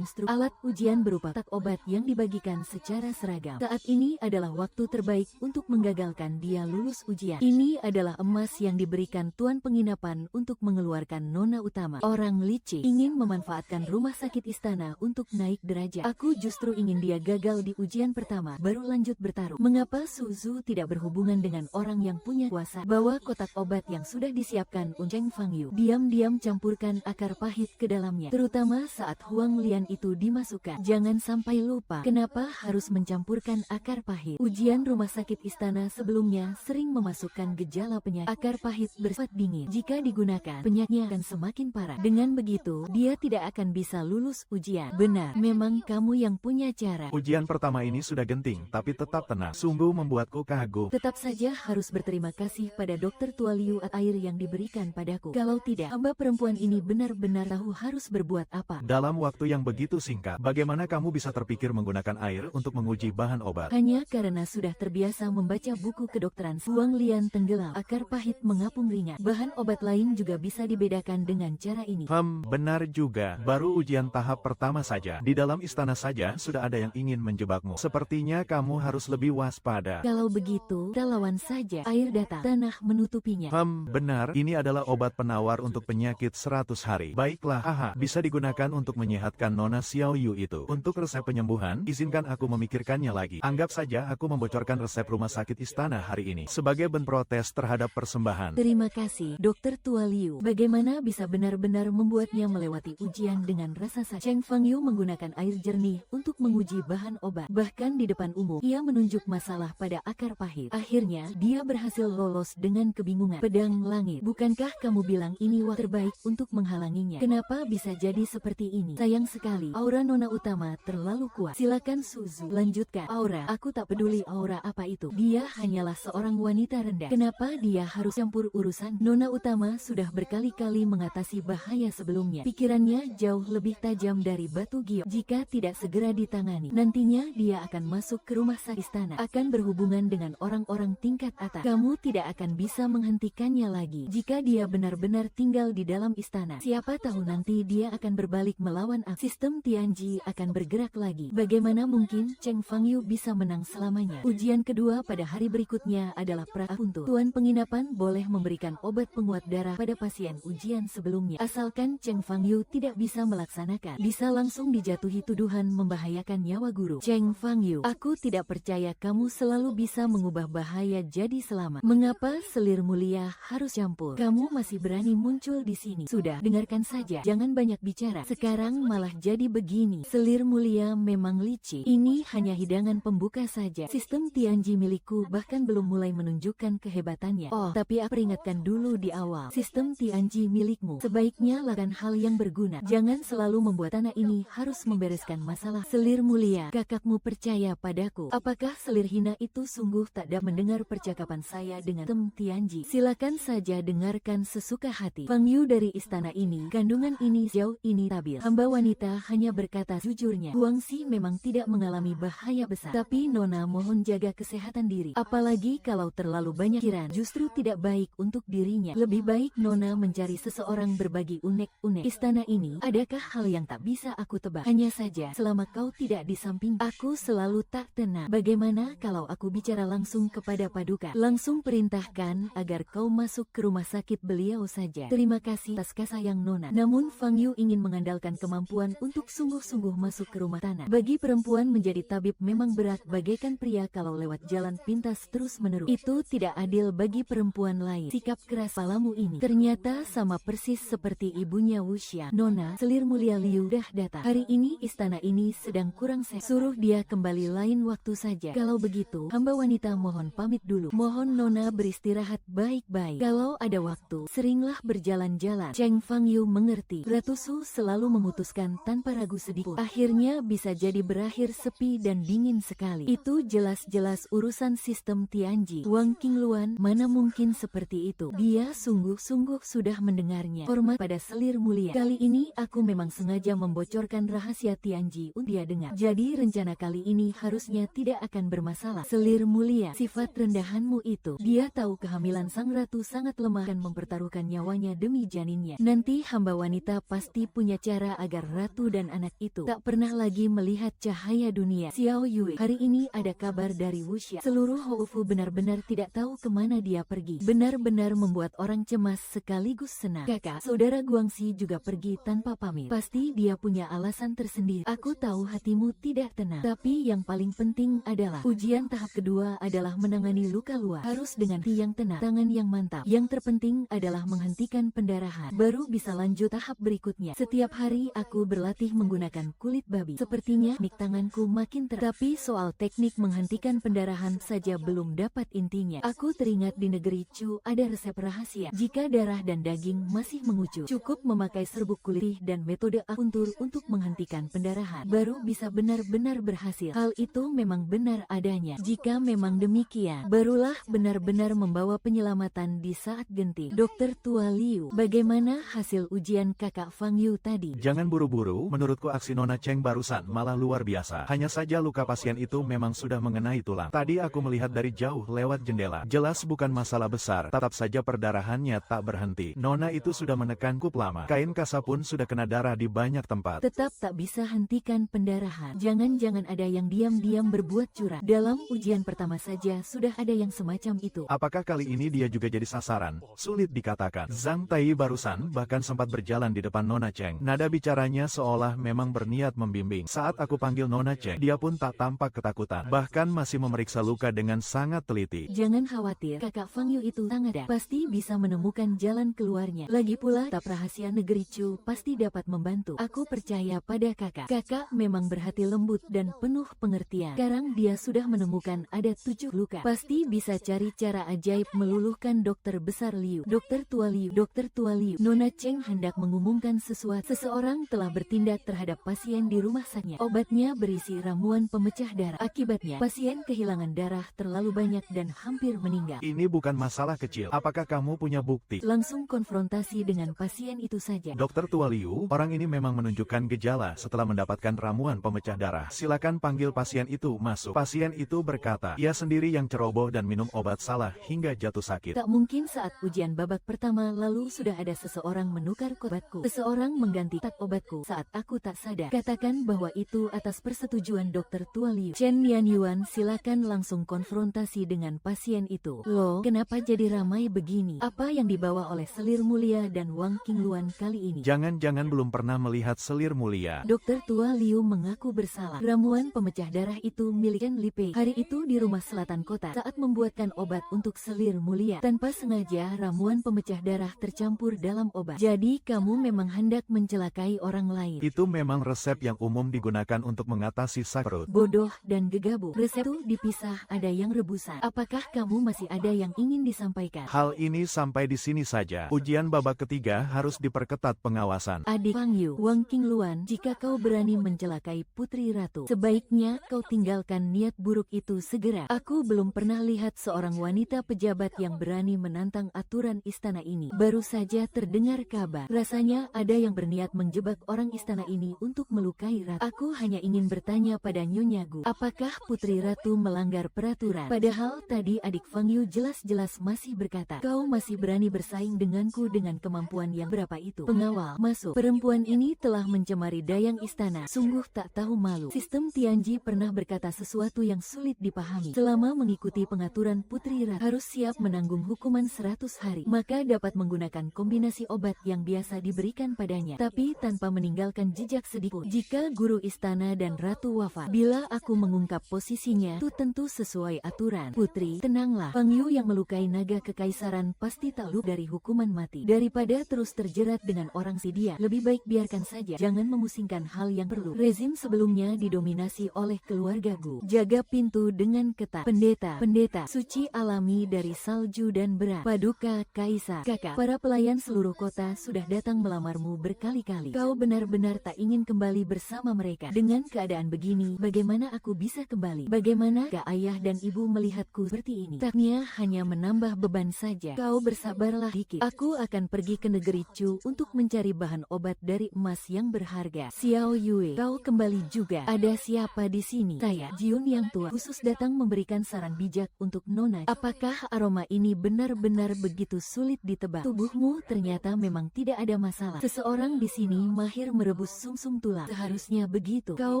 Alat ujian berupa tak obat yang dibagikan secara seragam. Saat ini adalah waktu terbaik untuk menggagalkan dia lulus ujian. Ini adalah emas yang diberikan Tuan penginapan untuk mengeluarkan nona utama. Orang licik ingin memanfaatkan rumah sakit istana untuk naik derajat. Aku justru ingin dia gagal di ujian pertama, baru lanjut bertarung. Mengapa Suzu tidak berhubungan dengan orang yang punya kuasa? Bawa kotak obat yang sudah disiapkan untuk Cheng Fangyu. Diam-diam campurkan akar pahit ke dalamnya, terutama saat Huang Lian itu dimasukkan. Jangan sampai lupa, kenapa harus mencampurkan akar pahit? Ujian rumah sakit istana sebelumnya sering memasukkan gejala penyakit. Akar pahit bersifat dingin. Jika digunakan, penyakitnya akan semakin parah. Dengan begitu, dia tidak akan bisa lulus ujian. Benar, memang kamu yang punya cara. Ujian pertama ini sudah genting, tapi tetap tenang. Sungguh membuatku kagum. Tetap saja harus berterima kasih pada dokter tua Liu atas air yang diberikan padaku. Kalau tidak, hamba perempuan ini benar-benar tahu harus berbuat apa. Dalam waktu yang begitu singkat, bagaimana kamu bisa terpikir menggunakan air untuk menguji bahan obat? Hanya karena sudah terbiasa membaca buku kedokteran. Huang Lian tenggelam. Akar pahit mengapung ringan. Bahan obat lain juga bisa dibedakan dengan cara ini. Benar juga. Baru ujian tahap pertama saja. Di dalam istana saja sudah ada yang ingin menjebakmu. Sepertinya kamu harus lebih waspada. Kalau begitu, kita lawan saja. Air datang, tanah menutupinya. Benar. Ini adalah obat penawar untuk penyakit 100 hari. Baiklah, bisa digunakan untuk menyehatkan Nona Xiao Yu itu. Untuk resep penyembuhan, izinkan aku memikirkannya lagi. Anggap saja aku membocorkan resep rumah sakit istana hari ini sebagai bentuk protes terhadap persembahan. Terima kasih, Dokter Tua Liu. Bagaimana bisa benar-benar membuatnya melewati ujian dengan rasa sakit? Cheng Fangyu menggunakan air jernih untuk menguji bahan obat. Bahkan di depan umum, ia menunjuk masalah pada akar pahit. Akhirnya, dia berhasil lolos dengan kebingungan. Pedang langit, bukankah kamu bilang ini waktu terbaik untuk menghalanginya? Kenapa bisa jadi seperti ini? Sayang sekali, aura nona utama terlalu kuat. Silakan Suzu, lanjutkan. Aura, aku tak peduli aura apa itu. Dia hanyalah seorang wanita rendah. Kenapa dia harus campur urusan? Nona utama sudah berkali-kali mengatasi bahaya sebelumnya. Pikirannya jauh lebih tajam dari batu giok. Jika tidak segera ditangani, nantinya dia akan masuk ke rumah sakit istana, akan berhubungan dengan orang-orang tingkat atas. Kamu tidak akan bisa menghentikannya lagi. Jika dia benar-benar tinggal di dalam istana, siapa tahu nanti dia akan berbalik melawan aku. Sistem Tianji akan bergerak lagi. Bagaimana mungkin Cheng Fangyu bisa menang selamanya? Ujian kedua pada hari berikutnya adalah prapuntur. Tuan penginapan boleh memberikan obat penguat darah pada pasien ujian sebelumnya. Asalkan Cheng Fangyu tidak bisa melaksanakan, bisa langsung dijatuhi tuduhan membahayakan nyawa guru. Cheng Fangyu, aku tidak percaya kamu selalu bisa mengubah bahaya jadi selamat. Mengapa selir mulia harus campur? Kamu masih berani muncul di sini. Sudah, dengarkan saja. Jangan banyak bicara. Sekarang malah jadi begini. Selir mulia memang licik. Ini hanya hidangan pembuka saja. Sistem Tianji milikku bahkan belum mulai menunjukkan kehebatannya. Oh, tapi aku peringatkan dulu di awal. Sistem Tianji milikmu. Sebaiknya lakukan hal yang berguna. Jangan selalu membuat tanah ini harus harus membereskan masalah. Selir mulia, kakakmu percaya padaku. Apakah selir hina itu sungguh tak dapat mendengar percakapan saya dengan Tem Tianji? Silakan saja dengarkan sesuka hati. Fang Yu dari istana ini, kandungan ini jauh ini tabil. Hamba wanita hanya berkata jujurnya, Guangxi memang tidak mengalami bahaya besar. Tapi Nona mohon jaga kesehatan diri. Apalagi kalau terlalu banyak pikiran, justru tidak baik untuk dirinya. Lebih baik Nona mencari seseorang berbagi unek-unek. Istana ini, adakah hal yang tak bisa aku tebak? Hanya saja, selama kau tidak di samping, aku selalu tak tenang. Bagaimana kalau aku bicara langsung kepada Paduka? Langsung perintahkan agar kau masuk ke rumah sakit beliau saja. Terima kasih atas kasih sayang Nona. Namun Fang Yu ingin mengandalkan kemampuan untuk sungguh-sungguh masuk ke rumah tanah. Bagi perempuan menjadi tabib memang berat bagaikan pria kalau lewat jalan pintas terus-menerus. Itu tidak adil bagi perempuan lain. Sikap keras palamu ini ternyata sama persis seperti ibunya Wuxia. Nona, selir mulia Liu dah datang. Hari ini istana ini sedang kurang sehat. Suruh dia kembali lain waktu saja. Kalau begitu, hamba wanita mohon pamit dulu. Mohon Nona beristirahat baik-baik. Kalau ada waktu, seringlah berjalan-jalan. Cheng Fang Yu mengerti. Ratu Su selalu memutuskan tanpa ragu sedikit. Akhirnya bisa jadi berakhir sepi dan dingin sekali. Itu jelas-jelas urusan sistem Tianji. Wang Qingluan mana mungkin seperti itu. Dia sungguh-sungguh sudah mendengarnya. Hormat pada selir mulia. Kali ini aku memang sengaja membocorkan rahasia Tianji untuk dia dengar. Jadi rencana kali ini harusnya tidak akan bermasalah. Selir mulia, sifat rendahanmu itu. Dia tahu kehamilan sang ratu sangat lemah dan mempertaruhkan nyawanya demi janinnya. Nanti hamba wanita pasti punya cara agar ratu dan anak itu tak pernah lagi melihat cahaya dunia. Xiao Yue, hari ini ada kabar dari Wuxia. Seluruh Houfu benar-benar tidak tahu kemana dia pergi. Benar-benar membuat orang cemas sekaligus senang. Kakak, saudara Guangxi juga pergi tanpa pamit. Pasti dia punya alasan tersendiri. Aku tahu hatimu tidak tenang. Tapi yang paling penting adalah ujian tahap kedua adalah menangani luka luar. Harus dengan hati yang tenang, tangan yang mantap. Yang terpenting adalah menghentikan pendarahan. Baru bisa lanjut tahap berikutnya. Setiap hari aku berlatih menggunakan kulit babi. Sepertinya teknik tanganku makin tapi soal teknik menghentikan pendarahan saja belum dapat intinya. Aku teringat di negeri Chu ada resep rahasia. Jika darah dan daging masih mengucur, cukup memakai serbuk kulit dan metode akupuntur untuk menghentikan pendarahan. Baru bisa benar-benar berhasil. Hal itu memang benar adanya. Jika memang demikian, barulah benar-benar membawa penyelamatan di saat genting. Dokter tua Liu, bagaimana hasil ujian kakak Fang Yu tadi? Jangan buru-buru, menurutku aksi Nona Cheng barusan malah luar biasa. Hanya saja luka pasien itu memang sudah mengenai tulang. Tadi aku melihat dari jauh lewat jendela. Jelas bukan masalah besar, tetap saja perdarahannya tak berhenti. Nona itu sudah menekan cukup lama. Kain kasa pun sudah kena darah di banyak tempat. Tetap tak bisa hentikan pendarahan. Jangan-jangan ada yang diam-diam berbuat curang. Dalam ujian pertama saja sudah ada yang semacam itu. Apakah kali ini dia juga jadi sasaran? Sulit dikatakan. Zhang Tai barusan bahkan sempat berjalan di depan Nona Cheng. Nada bicaranya seolah memang berniat membimbing. Saat aku panggil Nona Cheng, dia pun tak tampak ketakutan. Bahkan masih memeriksa luka dengan sangat teliti. Jangan khawatir, kakak Fang Yu itu sangat pasti bisa menemukan jalan keluarnya. Lagi pula, kitab rahasia negeri Chu pasti dapat membantu. Aku percaya pada kakak. Kakak memang berhati lembut dan penuh pengertian. Sekarang dia sudah menemukan ada 7 luka. Pasti bisa cari cara ajaib meluluhkan dokter besar Liu. Dokter tua Liu. Dokter tua Liu. Nona Cheng hendak mengumumkan sesuatu. Seseorang telah bertindak terhadap pasien di rumah sakitnya. Obatnya berisi ramuan pemecah darah. Akibatnya, pasien kehilangan darah terlalu banyak dan hampir meninggal. Ini bukan masalah kecil. Apakah kamu punya bukti? Langsung konfrontasi dengan pasien itu saja. Dokter tua Liu, orang ini memang menunjukkan gejala setelah mendapatkan ramuan pemecah darah. Silakan panggil pasien itu masuk. Pasien itu berkata, ia sendiri yang ceroboh dan minum obat salah hingga jatuh sakit. Tak mungkin saat ujian babak pertama lalu sudah ada seseorang menukar obatku. Seseorang mengganti tak obatku saat aku tak sadar. Katakan bahwa itu atas persetujuan dokter tua Liu. Chen Nianyuan, silakan langsung konfrontasi dengan pasien itu. Loh, kenapa jadi ramai begini? Apa yang dibawa oleh selir mulia dan Wang Qingluan kali ini? Jangan-jangan belum pernah melihat selir mulia. Dokter tua Liu mengaku bersalah. Ramuan pemecah darah itu milik Chen Lipei. Hari itu di rumah selatan kota saat membuatkan obat untuk selir mulia. Tanpa sengaja ramuan pemecah darah tercampur dalam obat. Jadi kamu memang hendak mencelakai orang lain. Itu memang resep yang umum digunakan untuk mengatasi sakit perut. Bodoh dan gegabah. Resep itu dipisah, ada yang rebusan. Apakah kamu masih ada yang ingin disampaikan? Hal ini sampai di sini saja. Ujian babak ketiga harus diperketat pengawasan. Adik Fang Yu, Wang Qingluan, jika jika kau berani mencelakai Putri Ratu, sebaiknya kau tinggalkan niat buruk itu segera. Aku belum pernah lihat seorang wanita pejabat yang berani menantang aturan istana ini. Baru saja terdengar kabar, rasanya ada yang berniat menjebak orang istana ini untuk melukai Ratu. Aku hanya ingin bertanya pada Nyonya Gu, apakah Putri Ratu melanggar peraturan? Padahal tadi adik Fang Yu jelas-jelas masih berkata, kau masih berani bersaing denganku dengan kemampuan yang berapa itu? Pengawal, masuk. Perempuan ini telah mencemari dayang istana, sungguh tak tahu malu. Sistem Tianji pernah berkata sesuatu yang sulit dipahami. Selama mengikuti pengaturan Putri Ratu harus siap menanggung hukuman 100 hari, maka dapat menggunakan kombinasi obat yang biasa diberikan padanya, tapi tanpa meninggalkan jejak sedikit. Jika guru istana dan Ratu wafat, bila aku mengungkap posisinya, itu tentu sesuai aturan. Putri, tenanglah. Fang Yu yang melukai naga kekaisaran pasti tak luput dari hukuman mati. Daripada terus terjerat dengan orang si dia, lebih baik biarkan saja. Jangan memusingkan hal yang perlu. Rezim sebelumnya didominasi oleh keluarga Gu. Jaga pintu dengan ketat. Pendeta suci alami dari salju dan berat. Paduka Kaisar. Kakak, para pelayan seluruh kota sudah datang melamarmu berkali-kali. Kau benar-benar tak ingin kembali bersama mereka. Dengan keadaan begini, bagaimana aku bisa kembali? Bagaimana ayah dan ibu melihatku seperti ini? Taknya hanya menambah beban saja. Kau bersabarlah dikit. Aku akan pergi ke negeri Chu untuk mencari bahan obat dari emas yang berharga. Xiao Yue, kau kembali juga. Ada siapa di sini? Saya, Jiun yang tua, khusus datang memberikan saran bijak untuk Nona. Apakah aroma ini benar-benar begitu sulit ditebak? Tubuhmu ternyata memang tidak ada masalah. Seseorang di sini mahir merebus sumsum tulang. Seharusnya begitu. Kau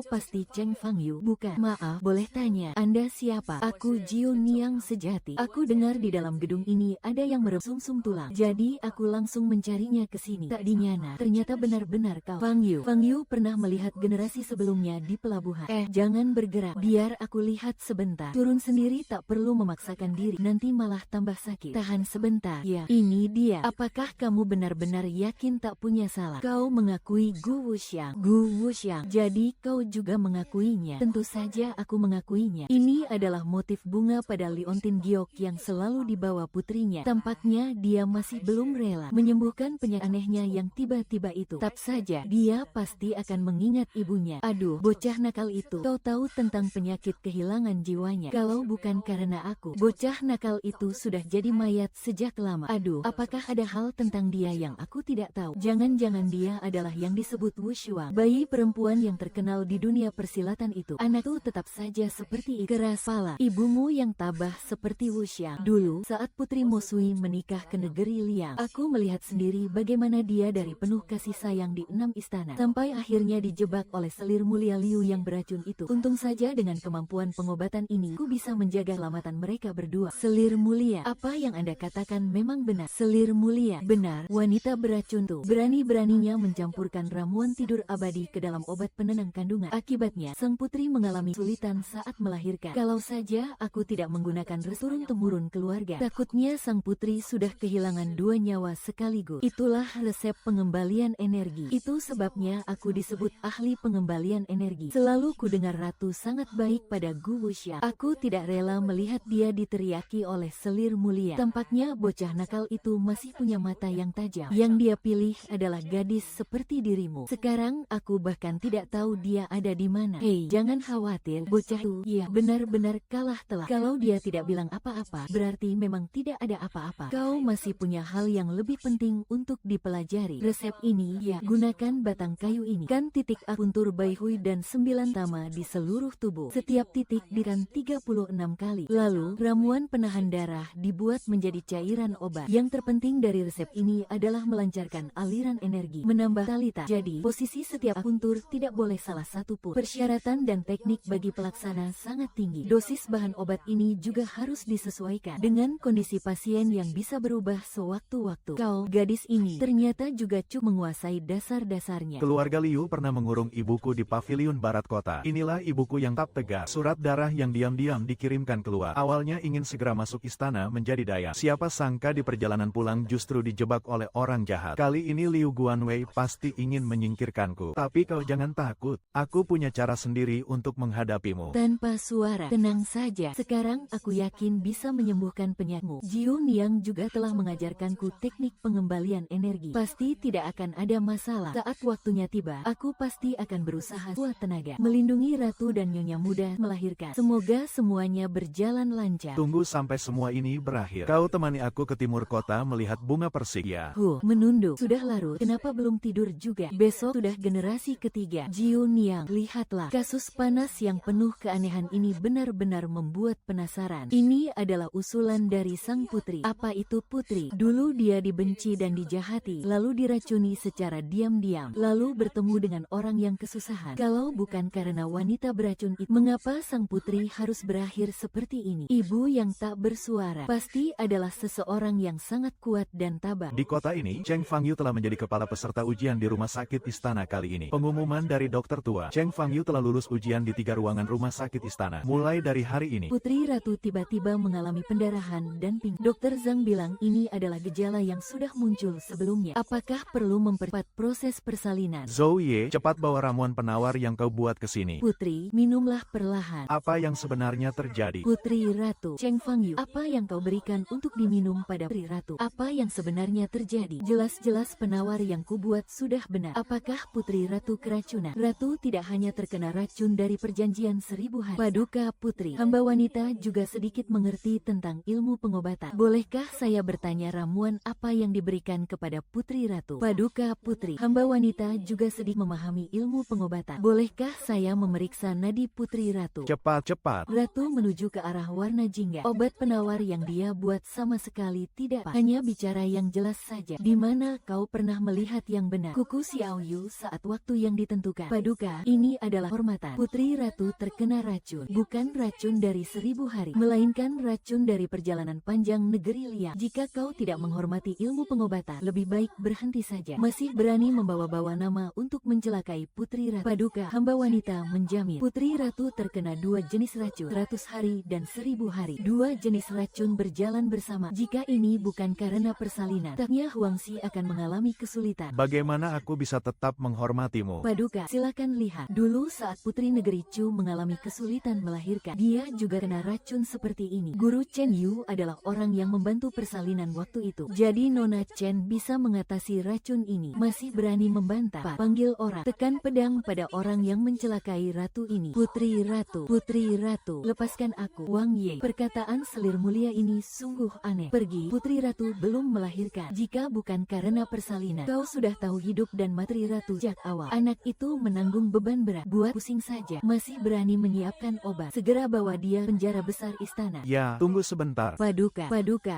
pasti Cheng Fang Yu, bukan? Maaf, boleh tanya, Anda siapa? Aku Jiun yang sejati. Aku dengar di dalam gedung ini ada yang merebus sumsum tulang. Jadi aku langsung mencarinya ke sini. Tak dinyana, ternyata benar-benar kau. Fang Yu pernah melihat generasi sebelumnya di pelabuhan. Jangan bergerak. Biar aku lihat sebentar. Turun sendiri, tak perlu memaksakan diri. Nanti malah tambah sakit. Tahan sebentar. Ya, ini dia. Apakah kamu benar-benar yakin tak punya salah? Kau mengakui Gu Wuxiang. Jadi kau juga mengakuinya. Tentu saja aku mengakuinya. Ini adalah motif bunga pada Liontin Giok yang selalu dibawa putrinya. Tampaknya dia masih belum rela menyembuhkan penyakit anehnya yang tiba-tiba itu. Tetap saja, dia pasti akan mengingat ibunya. Aduh, bocah nakal itu. Kau tahu tentang penyakit kehilangan jiwanya. Kalau bukan karena aku, bocah nakal itu sudah jadi mayat sejak lama. Aduh, apakah ada hal tentang dia yang aku tidak tahu? Jangan-jangan dia adalah yang disebut Wu Shuang, bayi perempuan yang terkenal di dunia persilatan itu. Anakku tetap saja seperti itu. Keras kepala. Ibumu yang tabah seperti Wu Xiang. Dulu, saat Putri Mo Sui menikah ke negeri Liang, aku melihat sendiri bagaimana dia dari penuh kasih sayang di 6 istana, sampai akhirnya dijebak oleh selir mulia Liu yang beracun itu. Untung saja dengan kemampuan pengobatan ini, ku bisa menjaga keselamatan mereka berdua. Selir mulia, apa yang Anda katakan memang benar. Selir mulia, benar, wanita beracun tuh berani-beraninya mencampurkan ramuan tidur abadi ke dalam obat penenang kandungan. Akibatnya, sang putri mengalami kesulitan saat melahirkan. Kalau saja aku tidak menggunakan turun-temurun keluarga, takutnya sang putri sudah kehilangan 2 nyawa sekaligus. Itulah resep pengembalian energi. Itu sebabnya aku disebut ahli pengembalian energi. Selalu ku dengar Ratu sangat baik pada Gu Wuxiang. Aku tidak rela melihat dia diteriaki oleh selir mulia. Tampaknya bocah nakal itu masih punya mata yang tajam. Yang dia pilih adalah gadis seperti dirimu. Sekarang aku bahkan tidak tahu dia ada di mana. Hei, jangan khawatir, bocah itu ya benar-benar kalah telak. Kalau dia tidak bilang apa-apa, berarti memang tidak ada apa-apa. Kau masih punya hal yang lebih penting untuk dipelajari. Resep ini, ya, gunakan batang kayu ini. Kan titik apuntur Baihui dan 9 tama di seluruh tubuh. Setiap titik dikan 36 kali. Lalu, ramuan penahan darah dibuat menjadi cairan obat. Yang terpenting dari resep ini adalah melancarkan aliran energi, menambah talita. Jadi, posisi setiap apuntur tidak boleh salah satu pun. Persyaratan dan teknik bagi pelaksana sangat tinggi. Dosis bahan obat ini juga harus disesuaikan dengan kondisi pasien yang bisa berubah sewaktu-waktu. Kau, gadis ini, ternyata juga cukup menguasai dasar-dasarnya. Keluarga Liu pernah mengurung ibuku di pavilion barat kota. Inilah ibuku yang tak tegar. Surat darah yang diam-diam dikirimkan keluar. Awalnya ingin segera masuk istana menjadi daya. Siapa sangka di perjalanan pulang justru dijebak oleh orang jahat. Kali ini Liu Guanwei pasti ingin menyingkirkanku. Tapi kau jangan takut. Aku punya cara sendiri untuk menghadapimu. Tanpa suara, tenang saja. Sekarang aku yakin bisa menyembuhkan penyakitmu. Jiu Niang juga telah mengajarkanku teknik pengembalian energi. Pasti tidak akan ada masalah. Saat waktunya tiba, Paduka, aku pasti akan berusaha sekuat tenaga melindungi ratu dan nyonya muda melahirkan. Semoga semuanya berjalan lancar. Tunggu sampai semua ini berakhir. Kau temani aku ke timur kota melihat bunga persik ya. Menunduk. Sudah larut. Kenapa belum tidur juga? Besok sudah generasi ketiga. Jiu Niang, lihatlah. Kasus panas yang penuh keanehan ini benar-benar membuat penasaran. Ini adalah usulan dari sang putri. Apa itu putri? Dulu dia dibenci dan dijahati, lalu diracuni secara diam-diam, lalu bertemu dengan orang yang kesusahan. Kalau bukan karena wanita beracun itu, mengapa sang putri harus berakhir seperti ini? Ibu yang tak bersuara pasti adalah seseorang yang sangat kuat dan tabah. Di kota ini, Cheng Fangyu telah menjadi kepala peserta ujian di rumah sakit istana kali ini. Pengumuman dari dokter tua, Cheng Fangyu telah lulus ujian di 3 ruangan rumah sakit istana. Mulai dari hari ini, Putri Ratu tiba-tiba mengalami pendarahan dan pingsan. Dokter Zhang bilang ini adalah gejala yang sudah muncul sebelumnya. Apakah perlu mempercepat proses persalinan? Zhou Ye, cepat bawa ramuan penawar yang kau buat ke sini. Putri, minumlah perlahan. Apa yang sebenarnya terjadi? Putri Ratu, Cheng Fangyu, apa yang kau berikan untuk diminum pada Putri Ratu? Apa yang sebenarnya terjadi? Jelas-jelas penawar yang kubuat sudah benar. Apakah Putri Ratu keracunan? Ratu tidak hanya terkena racun dari perjanjian 1000 hari. Paduka Putri, hamba wanita juga sedikit mengerti tentang ilmu pengobatan. Bolehkah saya bertanya ramuan apa yang diberikan kepada Putri Ratu? Paduka Putri, hamba wanita juga sedikit memahami ilmu pengobatan. Bolehkah saya memeriksa nadi Putri Ratu? Cepat. Ratu menuju ke arah warna jingga. Obat penawar yang dia buat sama sekali tidak pas. Hanya bicara yang jelas saja. Di mana kau pernah melihat yang benar? Kuku Xiao Yu saat waktu yang ditentukan. Paduka, ini adalah hormatan. Putri Ratu terkena racun. Bukan racun dari 1000 hari, melainkan racun dari perjalanan panjang negeri Liang. Jika kau tidak menghormati ilmu pengobatan, lebih baik berhenti saja. Masih berani membawa-bawa nama untuk mencelakai Putri Ratu. Paduka, hamba wanita menjamin Putri Ratu terkena 2 jenis racun, 100 hari dan 1000 hari. 2 jenis racun berjalan bersama. Jika ini bukan karena persalinan, taknya Huangxi akan mengalami kesulitan. Bagaimana aku bisa tetap menghormatimu? Paduka, silakan lihat. Dulu saat Putri Negeri Chu mengalami kesulitan melahirkan, dia juga kena racun seperti ini. Guru Chen Yu adalah orang yang membantu persalinan waktu itu. Jadi Nona Chen bisa mengatasi racun ini. Masih berani membantah? Pak, panggil orang. Tekan pedang pada orang yang mencelakai ratu ini. Putri Ratu, lepaskan aku. Wang Ye, perkataan selir mulia ini sungguh aneh. Pergi, Putri Ratu belum melahirkan. Jika bukan karena persalinan, kau sudah tahu hidup dan mati Ratu sejak awal. Anak itu menanggung beban berat. Buat pusing saja. Masih berani menyiapkan obat. Segera bawa dia penjara besar istana. Ya, tunggu sebentar. Paduka,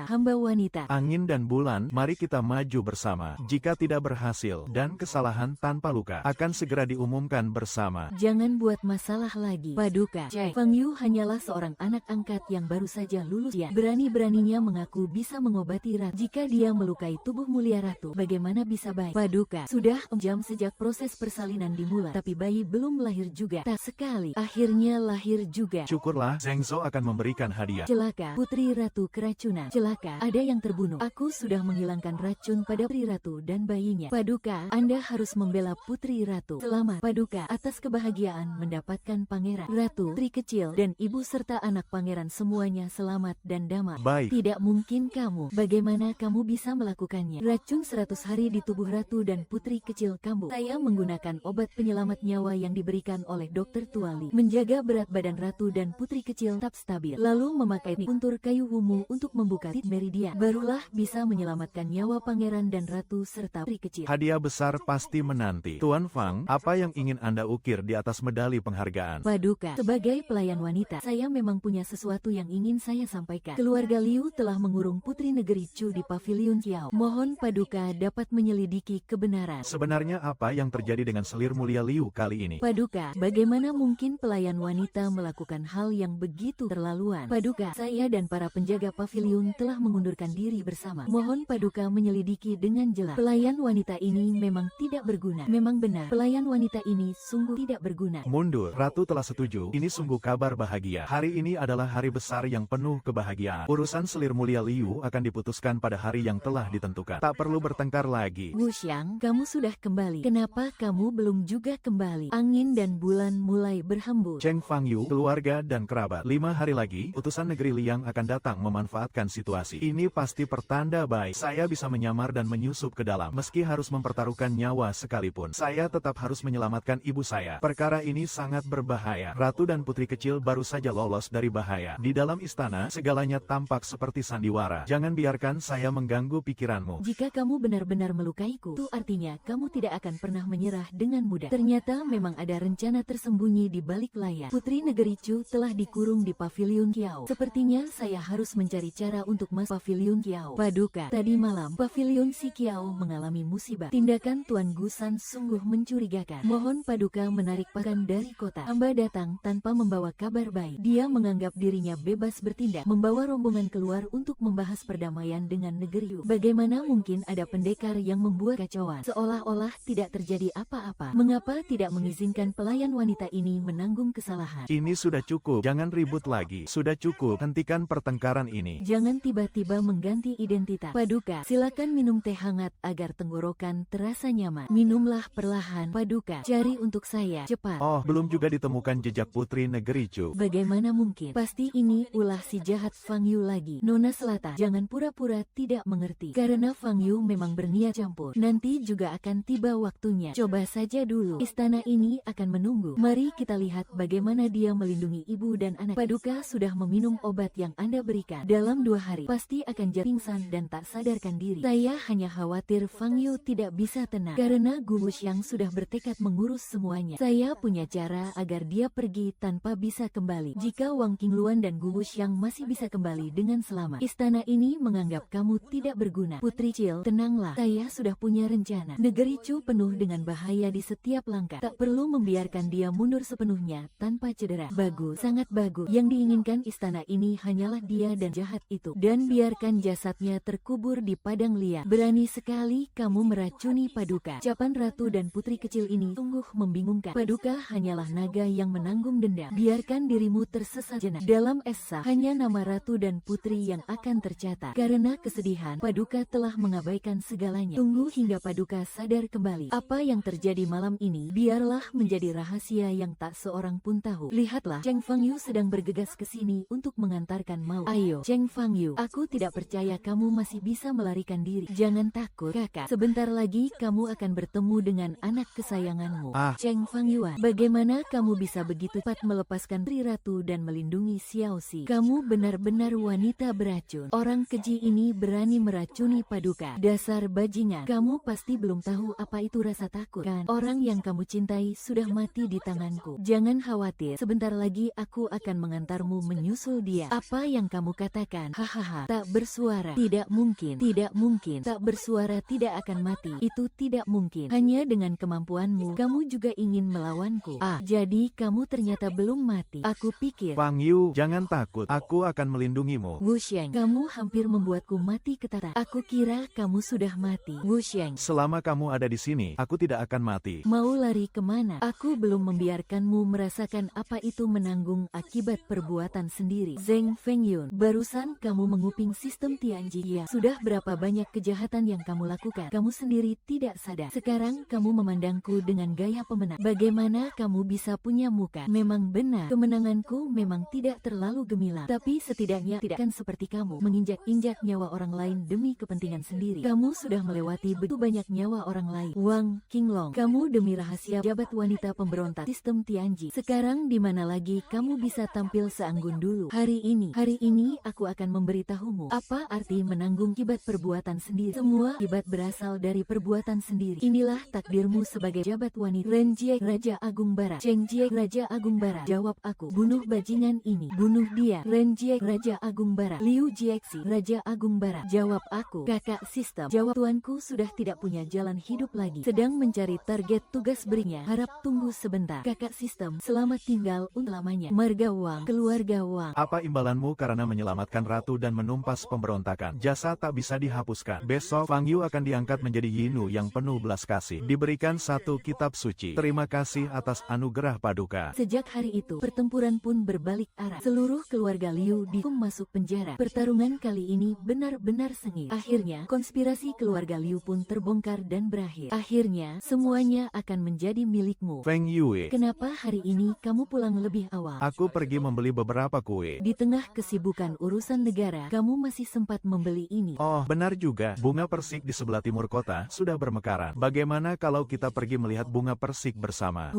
hamba wanita. Angin dan bulan, mari kita maju bersama. Jika tidak berhasil dan kesalahan tanpa luka, akan segera diumumkan bersama. Jangan buat masalah lagi. Paduka, Fang Yu hanyalah seorang anak angkat yang baru saja lulus. Ya, berani-beraninya mengaku bisa mengobati ratu. Jika dia melukai tubuh mulia ratu, bagaimana bisa baik? Paduka, sudah jam sejak proses persalinan dimulai, tapi bayi belum lahir juga. Tak sekali, akhirnya lahir juga. Syukurlah, Zheng Zhou akan memberikan hadiah. Celaka, Putri Ratu keracunan. Celaka, ada yang terbunuh. Aku sudah menghilangkan racun pada Putri Ratu dan bayinya. Paduka, Anda harus membela Putri Ratu. Selamat, Paduka, atas kebahagiaan mendapatkan pangeran. Ratu, Putri kecil, dan ibu serta anak pangeran semuanya selamat dan damai. Baik. Tidak mungkin kamu. Bagaimana kamu bisa melakukannya? Racun 100 hari di tubuh Ratu dan Putri kecil kamu. Saya menggunakan obat penyelamat nyawa yang diberikan oleh Dokter Tuali. Menjaga berat badan Ratu dan Putri kecil tetap stabil. Lalu memakai puntur kayu wumu untuk membuka titik meridian. Barulah bisa menyelamatkan nyawa pangeran dan Ratu serta Putri kecil. Hadiah besar pasti menanti. Tuan Fang, apa yang ingin Anda ukir di atas medali penghargaan? Paduka, sebagai pelayan wanita, saya memang punya sesuatu yang ingin saya sampaikan. Keluarga Liu telah mengurung Putri Negeri Chu di Pavilion Xiao. Mohon Paduka dapat menyelidiki kebenaran. Sebenarnya apa yang terjadi dengan selir mulia Liu kali ini? Paduka, bagaimana mungkin pelayan wanita melakukan hal yang begitu terlaluan? Paduka, saya dan para penjaga pavilion telah mengundurkan diri bersama. Mohon Paduka menyelidiki dengan jelas. Pelayan wanita ini memang tidak berguna. Memang benar, pelayan wanita ini sungguh tidak berguna. Mundur, Ratu telah setuju. Ini sungguh kabar bahagia. Hari ini adalah hari besar yang penuh kebahagiaan. Urusan selir mulia Liu akan diputuskan pada hari yang telah ditentukan. Tak perlu bertengkar lagi. Wu Xiang, kamu sudah kembali. Kenapa kamu belum juga kembali? Angin dan bulan mulai berhembus. Cheng Fangyu, keluarga dan kerabat. 5 hari lagi, utusan negeri Liang akan datang memanfaatkan situasi. Ini pasti pertanda baik. Saya bisa menyamar dan menyusup ke dalam, meski harus mempertaruhkan nyawa sekalipun. pun, saya tetap harus menyelamatkan ibu saya. Perkara ini sangat berbahaya. Ratu dan putri kecil baru saja lolos dari bahaya. Di dalam istana, segalanya tampak seperti sandiwara. Jangan biarkan saya mengganggu pikiranmu. Jika kamu benar-benar melukaiku, itu artinya kamu tidak akan pernah menyerah dengan mudah. Ternyata memang ada rencana tersembunyi di balik layar. Putri negeri Chu telah dikurung di pavilion Kiao. Sepertinya saya harus mencari cara untuk masuk pavilion Kiao. Paduka, tadi malam pavilion si Kiao mengalami musibah. Tindakan Tuan Gusan sungguh mencurigakan. Mohon Paduka menarik pakan dari kota. Hamba datang tanpa membawa kabar baik. Dia menganggap dirinya bebas bertindak, membawa rombongan keluar untuk membahas perdamaian dengan negeri Yu. Bagaimana mungkin ada pendekar yang membuat kacauan, seolah-olah tidak terjadi apa-apa? Mengapa tidak mengizinkan pelayan wanita ini menanggung kesalahan? Ini sudah cukup, jangan ribut lagi. Sudah cukup, hentikan pertengkaran ini. Jangan tiba-tiba mengganti identitas. Paduka, silakan minum teh hangat agar tenggorokan terasa nyaman. Minumlah perlahan. Paduka, cari untuk saya, cepat. Oh, belum juga ditemukan jejak putri negeri Chu. Bagaimana mungkin? Pasti ini ulah si jahat Fang Yu lagi. Nona Selatan, jangan pura-pura tidak mengerti. Karena Fang Yu memang berniat campur. Nanti juga akan tiba waktunya. Coba saja dulu. Istana ini akan menunggu. Mari kita lihat bagaimana dia melindungi ibu dan anak. Paduka sudah meminum obat yang Anda berikan. Dalam 2 hari, pasti akan jatuh pingsan dan tak sadarkan diri. Saya hanya khawatir Fang Yu tidak bisa tenang. Karena Gu Wuxiang sudah bertekad mengurus semuanya. Saya punya cara agar dia pergi tanpa bisa kembali. Jika Wang Qingluan dan Gu Wuxiang masih bisa kembali dengan selamat, istana ini menganggap kamu tidak berguna. Putri Cil, tenanglah. Saya sudah punya rencana. Negeri Chu penuh dengan bahaya di setiap langkah. Tak perlu membiarkan dia mundur sepenuhnya tanpa cedera. Bagus, sangat bagus. Yang diinginkan istana ini hanyalah dia dan jahat itu. Dan biarkan jasadnya terkubur di padang liar. Berani sekali kamu meracuni Paduka. Ucapan ratu dan putri kecil ini sungguh membingungkan. Paduka hanyalah naga yang menanggung dendam. Biarkan dirimu tersesat jenak. Dalam esa, hanya nama ratu dan putri yang akan tercatat. Karena kesedihan, Paduka telah mengabaikan segalanya. Tunggu hingga Paduka sadar kembali. Apa yang terjadi malam ini, biarlah menjadi rahasia yang tak seorang pun tahu. Lihatlah, Cheng Fang Yu sedang bergegas ke sini untuk mengantarkan Mao. Ayo, Cheng Fang Yu, aku tidak percaya kamu masih bisa melarikan diri. Jangan takut, kakak. Sebentar lagi kamu akan bertemu dengan anak kesayanganmu. Cheng Fang Yuan, bagaimana kamu bisa begitu cepat melepaskan Tri Ratu dan melindungi Xiao Xi? Kamu benar-benar wanita beracun. Orang keji ini berani meracuni Paduka. Dasar bajingan. Kamu pasti belum tahu apa itu rasa takut, kan? Orang yang kamu cintai sudah mati di tanganku. Jangan khawatir, sebentar lagi aku akan mengantarmu menyusul dia. Apa yang kamu katakan? Hahaha, tak bersuara. Tidak mungkin, tidak mungkin. Tak bersuara tidak akan mati. Itu tidak mungkin. Hanya dengan kemampuanmu, kamu juga ingin melawanku. Jadi kamu ternyata belum mati. Aku pikir. Fang Yu, jangan takut. Aku akan melindungimu. Wuxiang, kamu hampir membuatku mati ketakutan. Aku kira kamu sudah mati. Wuxiang, Selama kamu ada di sini, aku tidak akan mati. mau lari kemana? Aku belum membiarkanmu merasakan apa itu menanggung akibat perbuatan sendiri. Zheng Fengyun, barusan kamu menguping sistem Tianji. Ya, sudah berapa banyak kejahatan yang kamu lakukan? Kamu sendiri tidak sadar. Sekarang kamu memandangku dengan gaya pemenang. Bagaimana kamu bisa punya muka? Memang benar, kemenanganku memang tidak terlalu gemilang. Tapi setidaknya tidak akan seperti kamu, menginjak-injak nyawa orang lain demi kepentingan sendiri. Kamu sudah melewati begitu banyak nyawa orang lain. Wang Qinglong, kamu demi rahasia jabat wanita pemberontak sistem Tianji. Sekarang di mana lagi kamu bisa tampil seanggun dulu? Hari ini aku akan memberitahumu apa arti menanggung akibat perbuatan sendiri. Semua akibat berasal dari perbuatan sendiri. Inilah takdirmu sebagai jabat wanita. Ren Jie, Raja Agung Barat. Cheng Jie, Raja Agung Barat. Jawab aku. Bunuh bajingan ini. Bunuh dia. Ren Jie, Raja Agung Barat. Liu Jiexi, Raja Agung Barat. Jawab aku. Kakak sistem. Jawab, tuanku sudah tidak punya jalan hidup lagi. Sedang mencari target tugas berikutnya. Harap tunggu sebentar. Kakak sistem, selamat tinggal untuk lamanya. Marga Wang, keluarga Wang. Apa imbalanmu karena menyelamatkan ratu dan menumpas pemberontakan? Jasa tak bisa dihapuskan. Besok Fang Yu akan diangkat menjadi Yinu yang penuh belas kasih. Diberikan 1 kitab suci. Terima kasih atas anugerah Paduka. Sejak hari itu, pertempuran pun berbalik arah. Seluruh keluarga Liu dihukum masuk penjara. Pertarungan kali ini benar-benar sengit. Akhirnya, konspirasi keluarga Liu pun terbongkar dan berakhir. Akhirnya, semuanya akan menjadi milikmu. Feng Yue, Kenapa hari ini kamu pulang lebih awal? aku pergi membeli beberapa kue. Di tengah kesibukan urusan negara, kamu masih sempat membeli ini. Oh, benar juga. Bunga persik di sebelah timur kota sudah bermekaran. Bagaimana Bagaimana kalau kita pergi melihat bunga persik bersama?